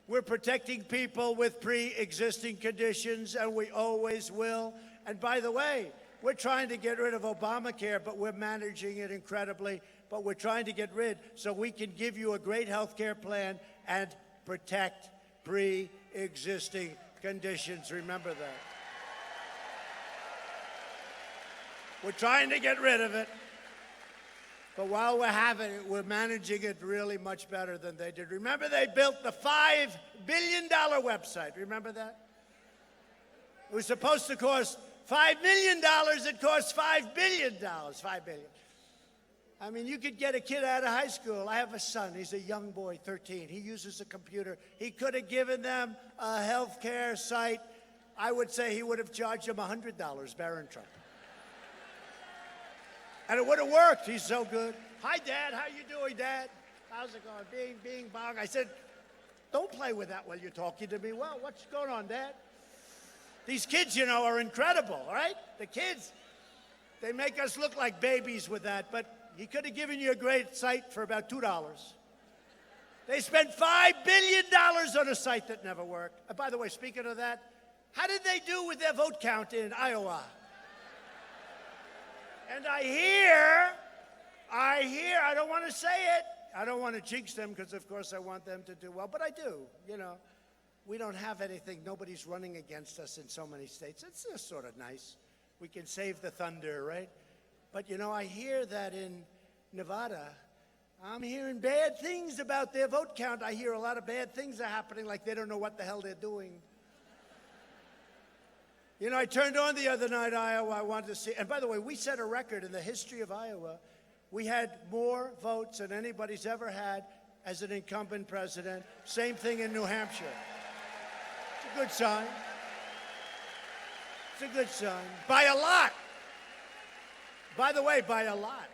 We're protecting people with pre-existing conditions, and we always will. And by the way, we're trying to get rid of Obamacare, but we're managing it incredibly. But we're trying to get rid so we can give you a great health care plan and protect pre-existing conditions. Remember that. We're trying to get rid of it. But while we're having it, we're managing it really much better than they did. Remember, they built the $5 billion website. Remember that? It was supposed to cost $5 million. It cost $5 billion. $5 billion. I mean, you could get a kid out of high school. I have a son. He's a young boy, 13. He uses a computer. He could have given them a health care site. I would say he would have charged them $100, Barron Trump. And it would have worked. He's so good. Hi, Dad. How you doing, Dad? How's it going? Bing, bong. I said, don't play with that while you're talking to me. Well, what's going on, Dad? These kids, you know, are incredible, all right? The kids, they make us look like babies with that, but he could have given you a great site for about $2. They spent $5 billion on a site that never worked. And by the way, speaking of that, How did they do with their vote count in Iowa? And I hear, I don't want to say it. I don't want to jinx them because, of course, I want them to do well, but I do. You know, we don't have anything. Nobody's running against us in so many states. It's just sort of nice. We can save the thunder, right? But, you know, I hear that in Nevada, I'm hearing bad things about their vote count. I hear a lot of bad things are happening, like they don't know what the hell they're doing. You know, I turned on the other night, Iowa. I wanted to see. And by the way, we set a record in the history of Iowa. We had more votes than anybody's ever had as an incumbent president. Same thing in New Hampshire. It's a good sign. It's a good sign. By a lot. By the way, by a lot.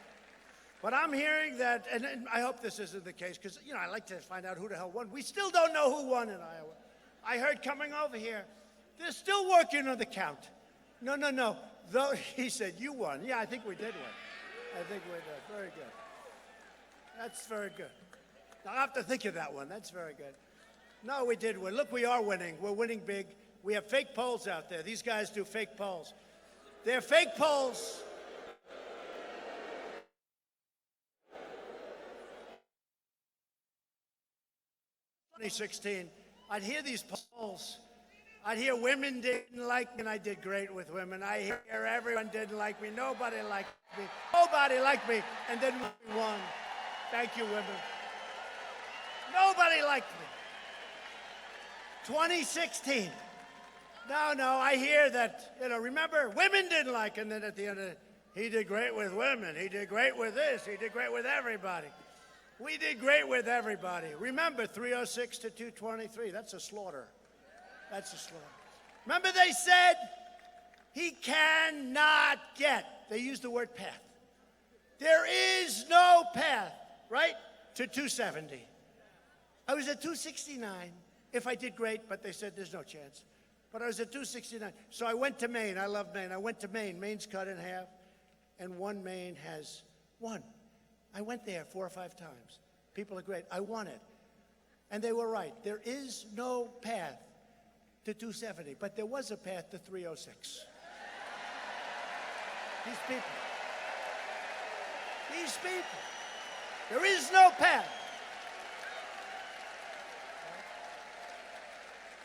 But I'm hearing that, and I hope this isn't the case, because, you know, I like to find out who the hell won. We still don't know who won in Iowa. I heard coming over here, they're still working on the count. No. Though he said, you won. Yeah, I think we did win. I think we did. Very good. That's very good. I'll have to think of that one. That's very good. No, we did win. Look, we are winning. We're winning big. We have fake polls out there. These guys do fake polls. They're fake polls. In 2016, I'd hear these polls. I'd hear women didn't like me, and I did great with women. I hear everyone didn't like me. Nobody liked me. Nobody liked me. And then we won. Thank you, women. Nobody liked me. 2016. No, I hear that, you know, remember, women didn't like him. And then at the end of it, he did great with women. He did great with this. He did great with everybody. We did great with everybody. Remember, 306 to 223. That's a slaughter. That's a slaughter. Remember they said he cannot get, they used the word path. There is no path, right, to 270. I was at 269 if I did great, but they said there's no chance. But I was at 269. So I went to Maine. I love Maine. I went to Maine. Maine's cut in half, and one Maine has won. I went there 4 or 5 times. People are great. I won it. And they were right. There is no path to 270, but there was a path to 306. These people. There is no path.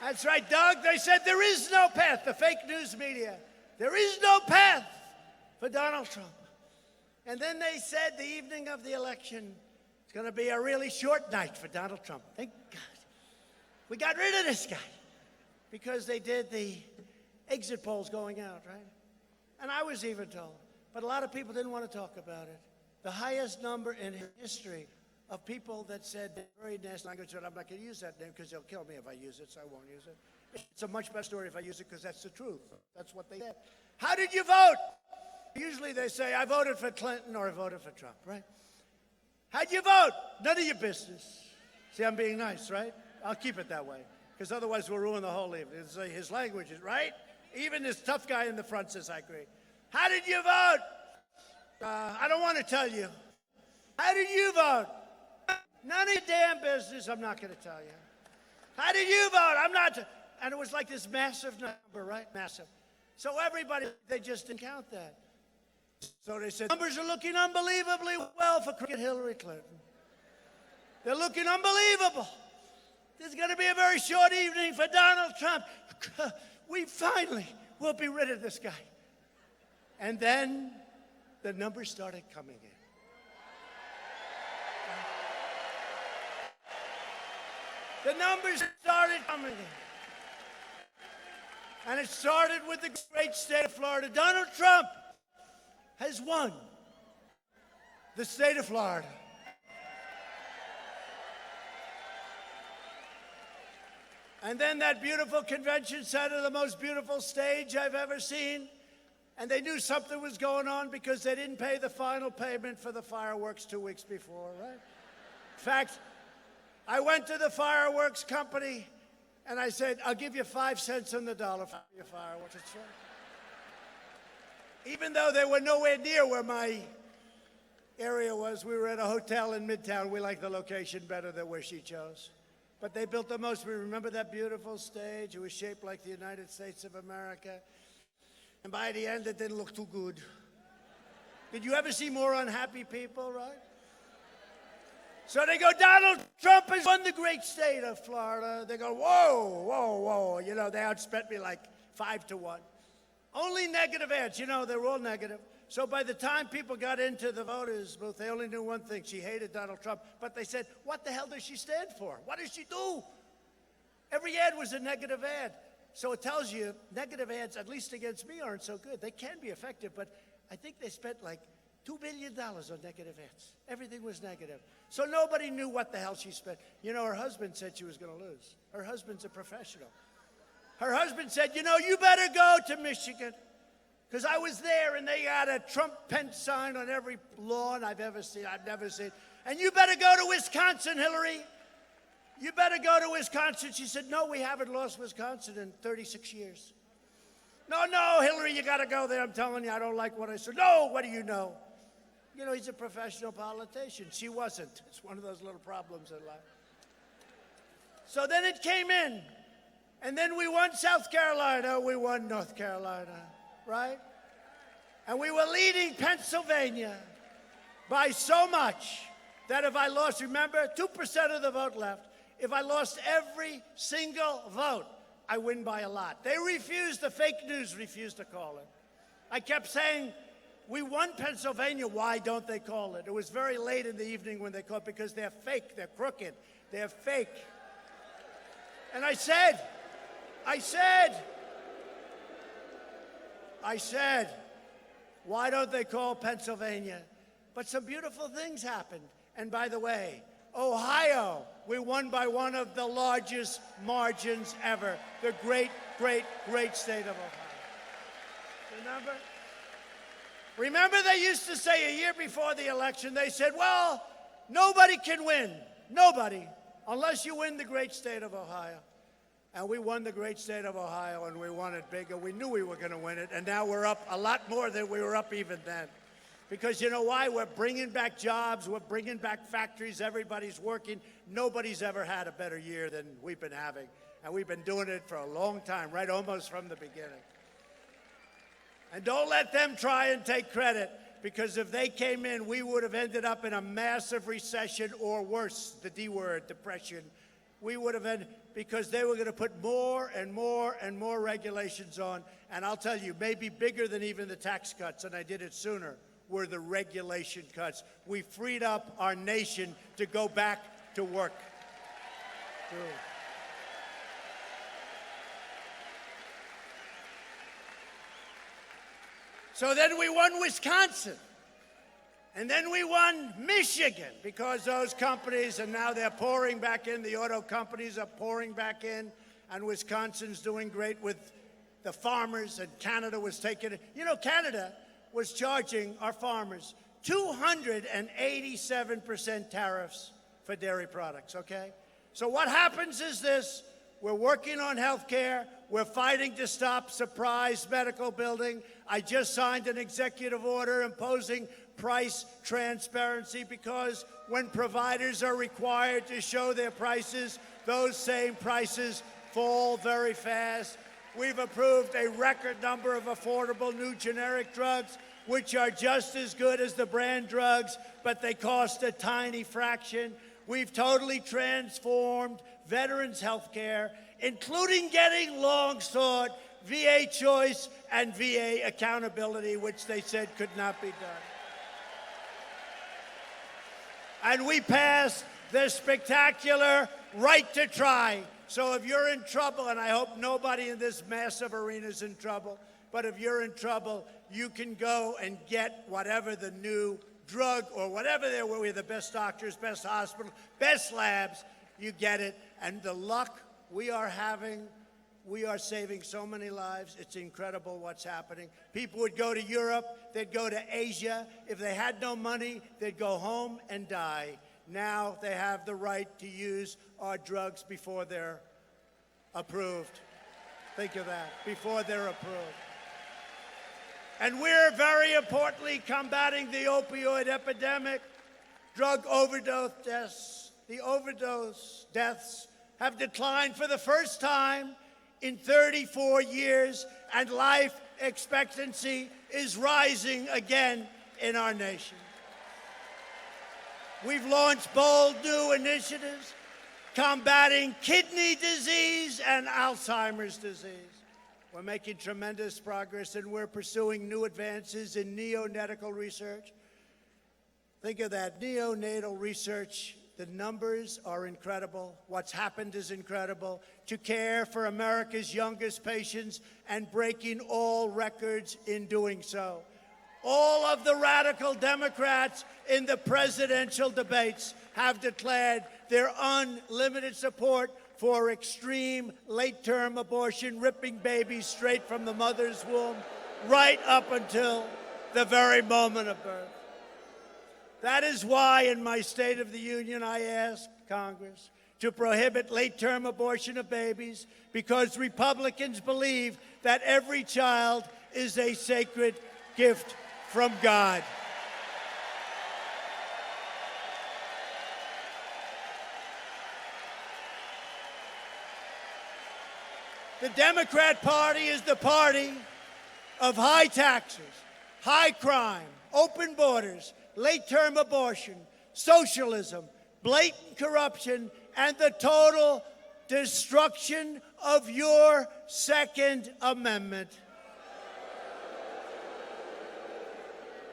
That's right, Doug. They said there is no path. The fake news media. There is no path for Donald Trump. And then they said the evening of the election, it's going to be a really short night for Donald Trump. Thank God. We got rid of this guy because they did the exit polls going out, right? And I was even told. But a lot of people didn't want to talk about it. The highest number in history of people that said very nasty language, and I'm not going to use that name because they'll kill me if I use it, so I won't use it. It's a much better story if I use it because that's the truth. That's what they said. How did you vote? Usually they say, I voted for Clinton or I voted for Trump, right? How'd you vote? None of your business. See, I'm being nice, right? I'll keep it that way because otherwise we'll ruin the whole evening. His language is right. Even this tough guy in the front says, I agree. How did you vote? I don't want to tell you. How did you vote? None of your damn business. I'm not going to tell you. How did you vote? I'm not. And it was like this massive number, right? Massive. So everybody, they just didn't count that. So they said, numbers are looking unbelievably well for crooked Hillary Clinton. They're looking unbelievable. This is going to be a very short evening for Donald Trump. We finally will be rid of this guy. And then the numbers started coming in. The numbers started coming in. And it started with the great state of Florida. Donald Trump has won the state of Florida. And then that beautiful convention center, the most beautiful stage I've ever seen. And they knew something was going on because they didn't pay the final payment for the fireworks 2 weeks before, right? In fact, I went to the fireworks company and I said, I'll give you 5 cents on the dollar for your fireworks. That's right. Even though they were nowhere near where my area was, we were at a hotel in Midtown. We liked the location better than where she chose. But they built the most. Remember that beautiful stage? It was shaped like the United States of America. And by the end, it didn't look too good. Did you ever see more unhappy people, right? So they go, Donald Trump has won the great state of Florida. They go, whoa, whoa, whoa. You know, they outspent me like 5-1. Only negative ads. You know, they were all negative. So by the time people got into the voters' booth, they only knew one thing. She hated Donald Trump. But they said, what the hell does she stand for? What does she do? Every ad was a negative ad. So it tells you negative ads, at least against me, aren't so good. They can be effective, but I think they spent like $2 billion on negative ads. Everything was negative. So nobody knew what the hell she spent. You know, her husband said she was going to lose. Her husband's a professional. Her husband said, you know, you better go to Michigan. Because I was there, and they got a Trump-Pence sign on every lawn I've ever seen. I've never seen. And you better go to Wisconsin, Hillary. You better go to Wisconsin. She said, no, we haven't lost Wisconsin in 36 years. No, Hillary, you got to go there. I'm telling you, I don't like what I said. No, what do you know? You know, he's a professional politician. She wasn't. It's one of those little problems in life. So then it came in. And then we won South Carolina. We won North Carolina, right? And we were leading Pennsylvania by so much that if I lost, remember, 2% of the vote left. If I lost every single vote, I win by a lot. They refused, the fake news refused to call it. I kept saying, we won Pennsylvania, why don't they call it? It was very late in the evening when they called it because they're fake, they're crooked, they're fake. And I said, why don't they call Pennsylvania? But some beautiful things happened. And by the way, Ohio, we won by one of the largest margins ever. The great, great, great state of Ohio. Remember they used to say a year before the election, they said, well, nobody can win. Nobody, unless you win the great state of Ohio. And we won the great state of Ohio, and we won it bigger. We knew we were going to win it, and now we're up a lot more than we were up even then. Because you know why? We're bringing back jobs. We're bringing back factories. Everybody's working. Nobody's ever had a better year than we've been having. And we've been doing it for a long time, right? Almost from the beginning. And don't let them try and take credit, because if they came in, we would have ended up in a massive recession, or worse, the D word, depression. We would have ended, because they were going to put more and more and more regulations on. And I'll tell you, maybe bigger than even the tax cuts, and I did it sooner, were the regulation cuts. We freed up our nation to go back to work. So then we won Wisconsin. And then we won Michigan, because those companies, and now they're pouring back in, the auto companies are pouring back in, and Wisconsin's doing great with the farmers, and Canada was taking it. You know, Canada was charging our farmers 287% tariffs for dairy products, okay? So what happens is this: we're working on health care. We're fighting to stop surprise medical billing. I just signed an executive order imposing price transparency, because when providers are required to show their prices, those same prices fall very fast. We've approved a record number of affordable new generic drugs, which are just as good as the brand drugs, but they cost a tiny fraction. We've totally transformed veterans' health care, including getting long-sought VA choice and VA accountability, which they said could not be done. And we passed the spectacular right to try. So if you're in trouble, and I hope nobody in this massive arena is in trouble, but if you're in trouble, you can go and get whatever the new drug or whatever there were. We're the best doctors, best hospitals, best labs. You get it. And the luck we are having, we are saving so many lives. It's incredible what's happening. People would go to Europe. They'd go to Asia. If they had no money, they'd go home and die. Now they have the right to use our drugs before they're approved. Think of that, before they're approved. And we're very importantly combating the opioid epidemic. Drug overdose deaths, the overdose deaths have declined for the first time in 34 years, and life expectancy is rising again in our nation. We've launched bold new initiatives combating kidney disease and Alzheimer's disease. We're making tremendous progress, and we're pursuing new advances in neonatal research. Think of that, neonatal research. The numbers are incredible. What's happened is incredible. To care for America's youngest patients and breaking all records in doing so. All of the radical Democrats in the presidential debates have declared their unlimited support for extreme late-term abortion, ripping babies straight from the mother's womb, right up until the very moment of birth. That is why in my State of the Union I asked Congress to prohibit late-term abortion of babies, because Republicans believe that every child is a sacred gift from God. The Democrat Party is the party of high taxes, high crime, open borders, late-term abortion, socialism, blatant corruption, and the total destruction of your Second Amendment.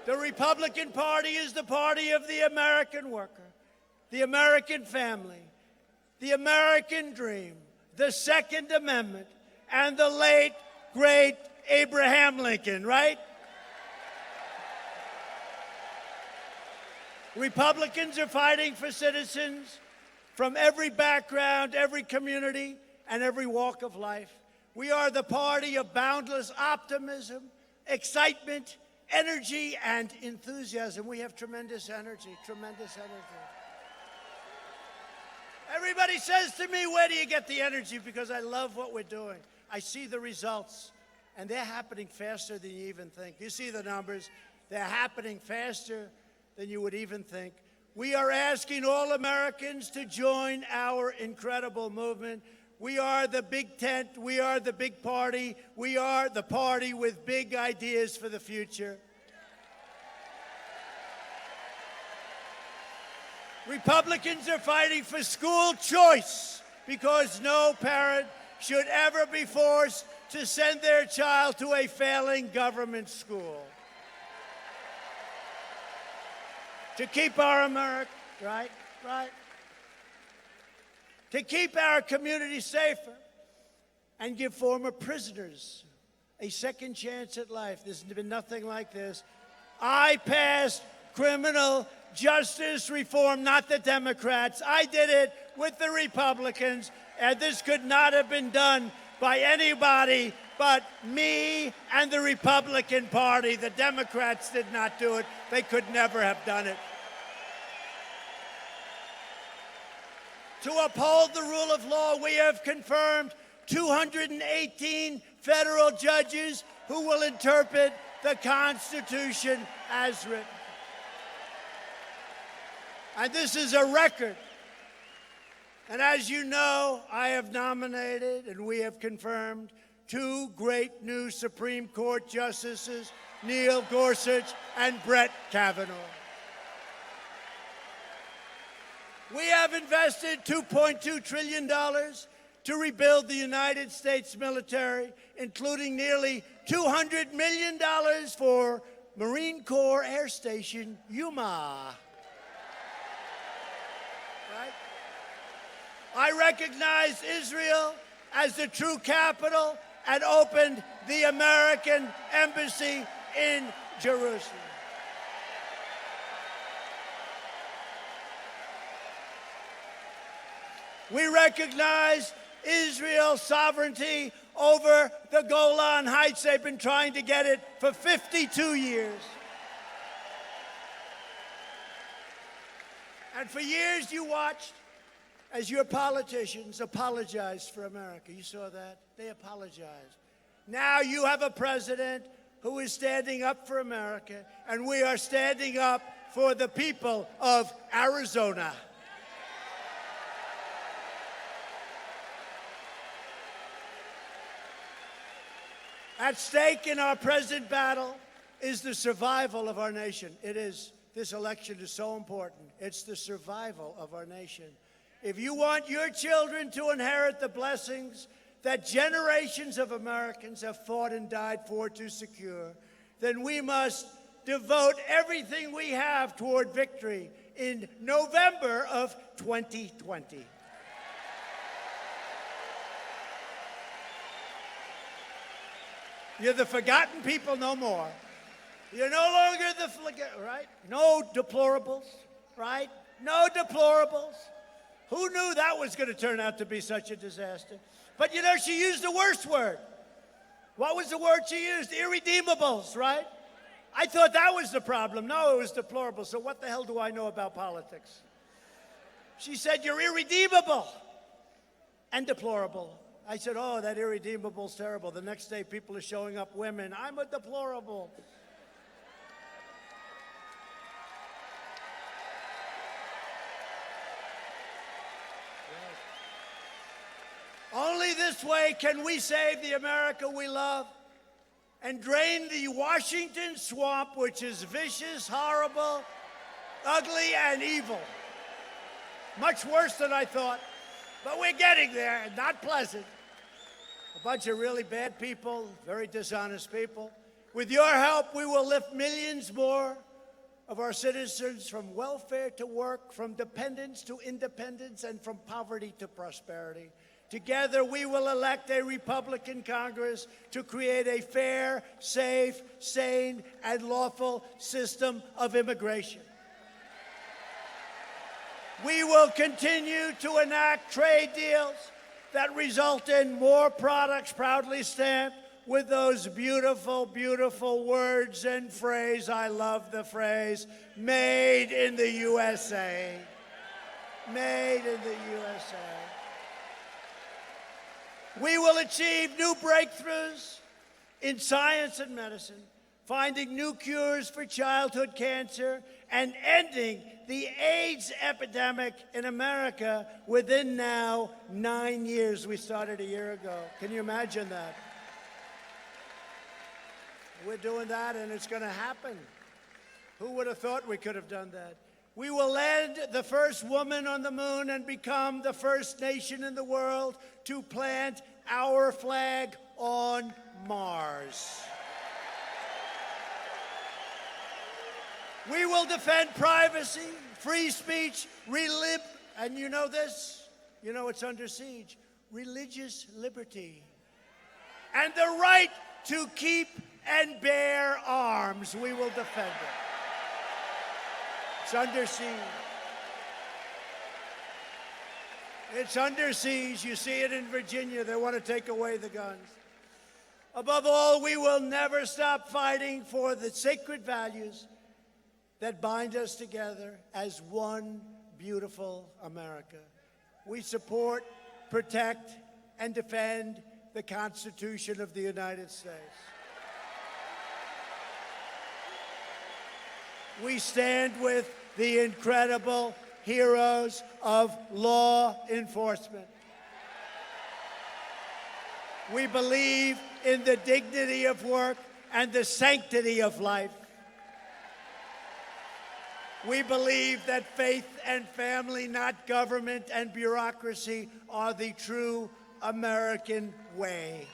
The Republican Party is the party of the American worker, the American family, the American dream, the Second Amendment, and the late, great Abraham Lincoln, right? Republicans are fighting for citizens from every background, every community, and every walk of life. We are the party of boundless optimism, excitement, energy, and enthusiasm. We have tremendous energy, tremendous energy. Everybody says to me, where do you get the energy? Because I love what we're doing. I see the results, and they're happening faster than you even think. You see the numbers. They're happening faster than you would even think. We are asking all Americans to join our incredible movement. We are the big tent. We are the big party. We are the party with big ideas for the future. Republicans are fighting for school choice, because no parent should ever be forced to send their child to a failing government school. To keep our America, right? To keep our community safer and give former prisoners a second chance at life. There's been nothing like this. I passed criminal justice reform, not the Democrats. I did it with the Republicans, and this could not have been done by anybody but me and the Republican Party. The Democrats did not do it. They could never have done it. To uphold the rule of law, we have confirmed 218 federal judges who will interpret the Constitution as written. And this is a record. And as you know, I have nominated and we have confirmed two great new Supreme Court justices, Neil Gorsuch and Brett Kavanaugh. We have invested $2.2 trillion to rebuild the United States military, including nearly $200 million for Marine Corps Air Station Yuma. Right? I recognized Israel as the true capital and opened the American Embassy in Jerusalem. We recognize Israel's sovereignty over the Golan Heights. They've been trying to get it for 52 years. And for years you watched as your politicians apologized for America. You saw that? They apologized. Now you have a president who is standing up for America, and we are standing up for the people of Arizona. At stake in our present battle is the survival of our nation. It is. This election is so important. It's the survival of our nation. If you want your children to inherit the blessings that generations of Americans have fought and died for to secure, then we must devote everything we have toward victory in November of 2020. You're the forgotten people no more. You're no longer right? No deplorables, right? No deplorables. Who knew that was going to turn out to be such a disaster? But you know, she used the worst word. What was the word she used? Irredeemables, right? I thought that was the problem. No, it was deplorable. So what the hell do I know about politics? She said, you're irredeemable and deplorable. I said, oh, that irredeemable's terrible. The next day, people are showing up women. I'm a deplorable. Only this way can we save the America we love and drain the Washington swamp, which is vicious, horrible, ugly, and evil. Much worse than I thought, but we're getting there, and not pleasant. A bunch of really bad people, very dishonest people. With your help, we will lift millions more of our citizens from welfare to work, from dependence to independence, and from poverty to prosperity. Together, we will elect a Republican Congress to create a fair, safe, sane, and lawful system of immigration. We will continue to enact trade deals that result in more products proudly stamped with those beautiful, beautiful words and phrase. I love the phrase, made in the USA. Made in the USA. We will achieve new breakthroughs in science and medicine, finding new cures for childhood cancer, and ending the AIDS epidemic in America within now 9 years. We started a year ago. Can you imagine that? We're doing that, and it's going to happen. Who would have thought we could have done that? We will land the first woman on the moon and become the first nation in the world to plant our flag on Mars. We will defend privacy, free speech, and you know this, you know it's under siege, religious liberty, and the right to keep and bear arms. We will defend it. It's under siege. It's under siege. You see it in Virginia. They want to take away the guns. Above all, we will never stop fighting for the sacred values that bind us together as one beautiful America. We support, protect, and defend the Constitution of the United States. We stand with the incredible heroes of law enforcement. We believe in the dignity of work and the sanctity of life. We believe that faith and family, not government and bureaucracy, are the true American way.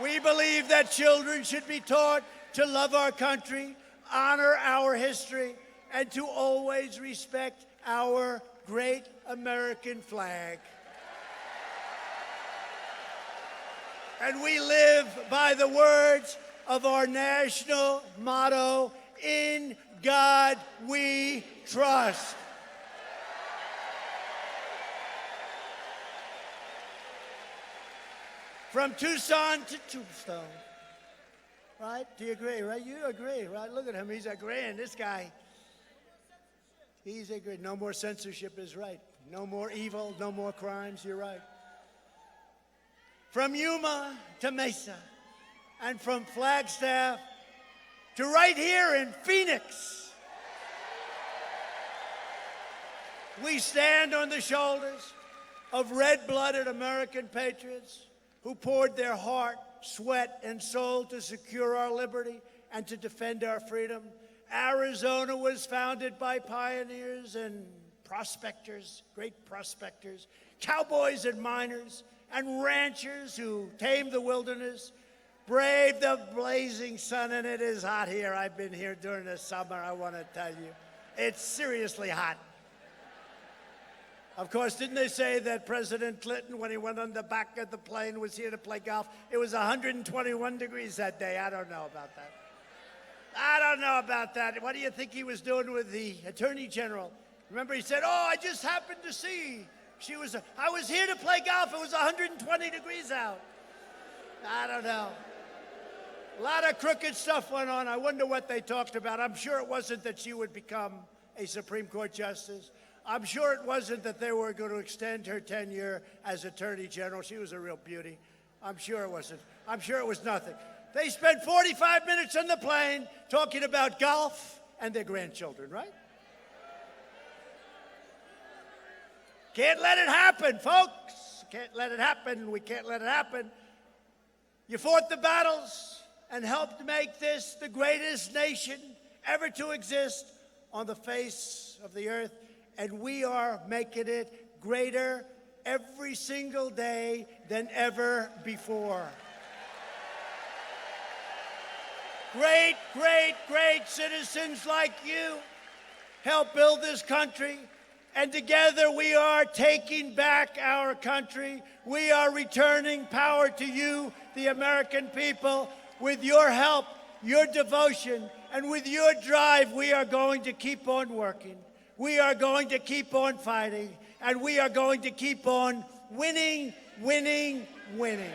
We believe that children should be taught to love our country, honor our history, and to always respect our great American flag. And we live by the words of our national motto, "In God we trust." From Tucson to Tombstone. Right? Do you agree, right? You agree, right? Look at him. He's agreeing. This guy, he's agreeing. No more censorship is right. No more evil, no more crimes. You're right. From Yuma to Mesa, and from Flagstaff to right here in Phoenix, we stand on the shoulders of red-blooded American patriots who poured their heart, sweat, and soul to secure our liberty and to defend our freedom. Arizona was founded by pioneers and prospectors, great prospectors, cowboys and miners, and ranchers who tamed the wilderness, braved the blazing sun, and it is hot here. I've been here during the summer, I want to tell you. It's seriously hot. Of course, didn't they say that President Clinton, when he went on the back of the plane, was here to play golf? It was 121 degrees that day. I don't know about that. I don't know about that. What do you think he was doing with the Attorney General? Remember, he said, oh, I just happened to see. I was here to play golf. It was 120 degrees out. I don't know. A lot of crooked stuff went on. I wonder what they talked about. I'm sure it wasn't that she would become a Supreme Court justice. I'm sure it wasn't that they were going to extend her tenure as Attorney General. She was a real beauty. I'm sure it wasn't. I'm sure it was nothing. They spent 45 minutes on the plane talking about golf and their grandchildren, right? Can't let it happen, folks. Can't let it happen. We can't let it happen. You fought the battles and helped make this the greatest nation ever to exist on the face of the earth. And we are making it greater every single day than ever before. Great, great, great citizens like you help build this country. And together we are taking back our country. We are returning power to you, the American people. With your help, your devotion, and with your drive, we are going to keep on working. We are going to keep on fighting. And we are going to keep on winning, winning, winning.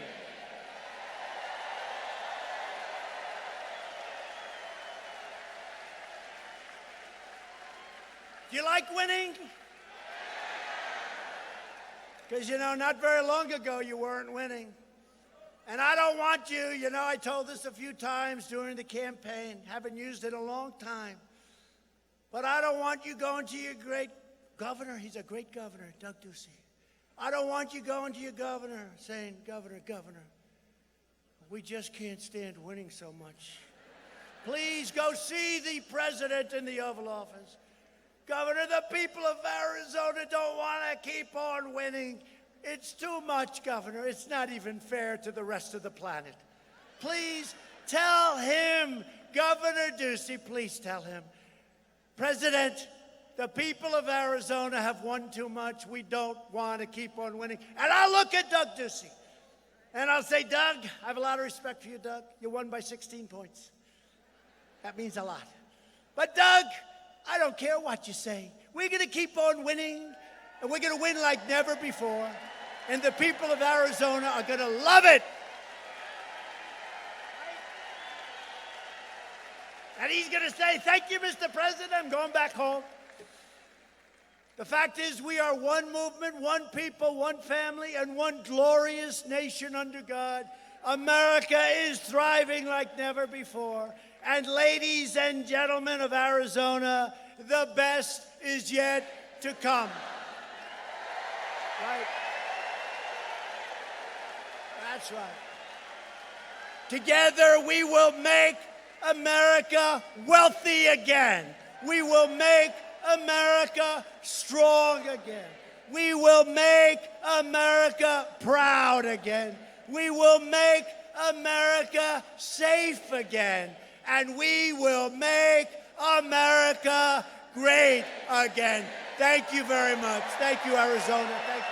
Do you like winning? Because, not very long ago, you weren't winning. And I don't want you, I told this a few times during the campaign, haven't used it in a long time. But I don't want you going to your great governor. He's a great governor, Doug Ducey. I don't want you going to your governor saying, Governor, we just can't stand winning so much. Please go see the president in the Oval Office. Governor, the people of Arizona don't want to keep on winning. It's too much, Governor. It's not even fair to the rest of the planet. Please tell him, Governor Ducey, please tell him, President, the people of Arizona have won too much. We don't want to keep on winning. And I'll look at Doug Ducey, and I'll say, Doug, I have a lot of respect for you, Doug. You won by 16 points. That means a lot. But, Doug, I don't care what you say. We're going to keep on winning, and we're going to win like never before. And the people of Arizona are going to love it. And he's going to say, thank you, Mr. President. I'm going back home. The fact is, we are one movement, one people, one family, and one glorious nation under God. America is thriving like never before. And ladies and gentlemen of Arizona, the best is yet to come. Right? That's right. Together we will make America wealthy again. We will make America strong again. We will make America proud again. We will make America safe again. And we will make America great again. Thank you very much. Thank you, Arizona. Thank you.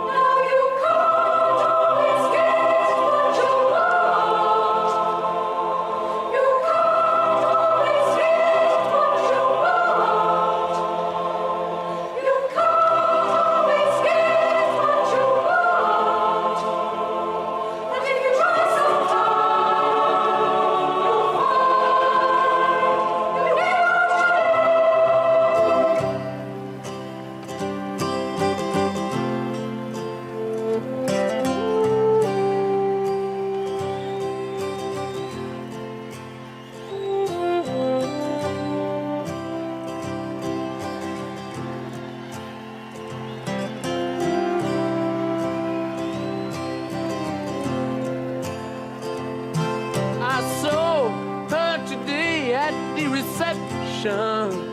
Now you come to this gate. deception.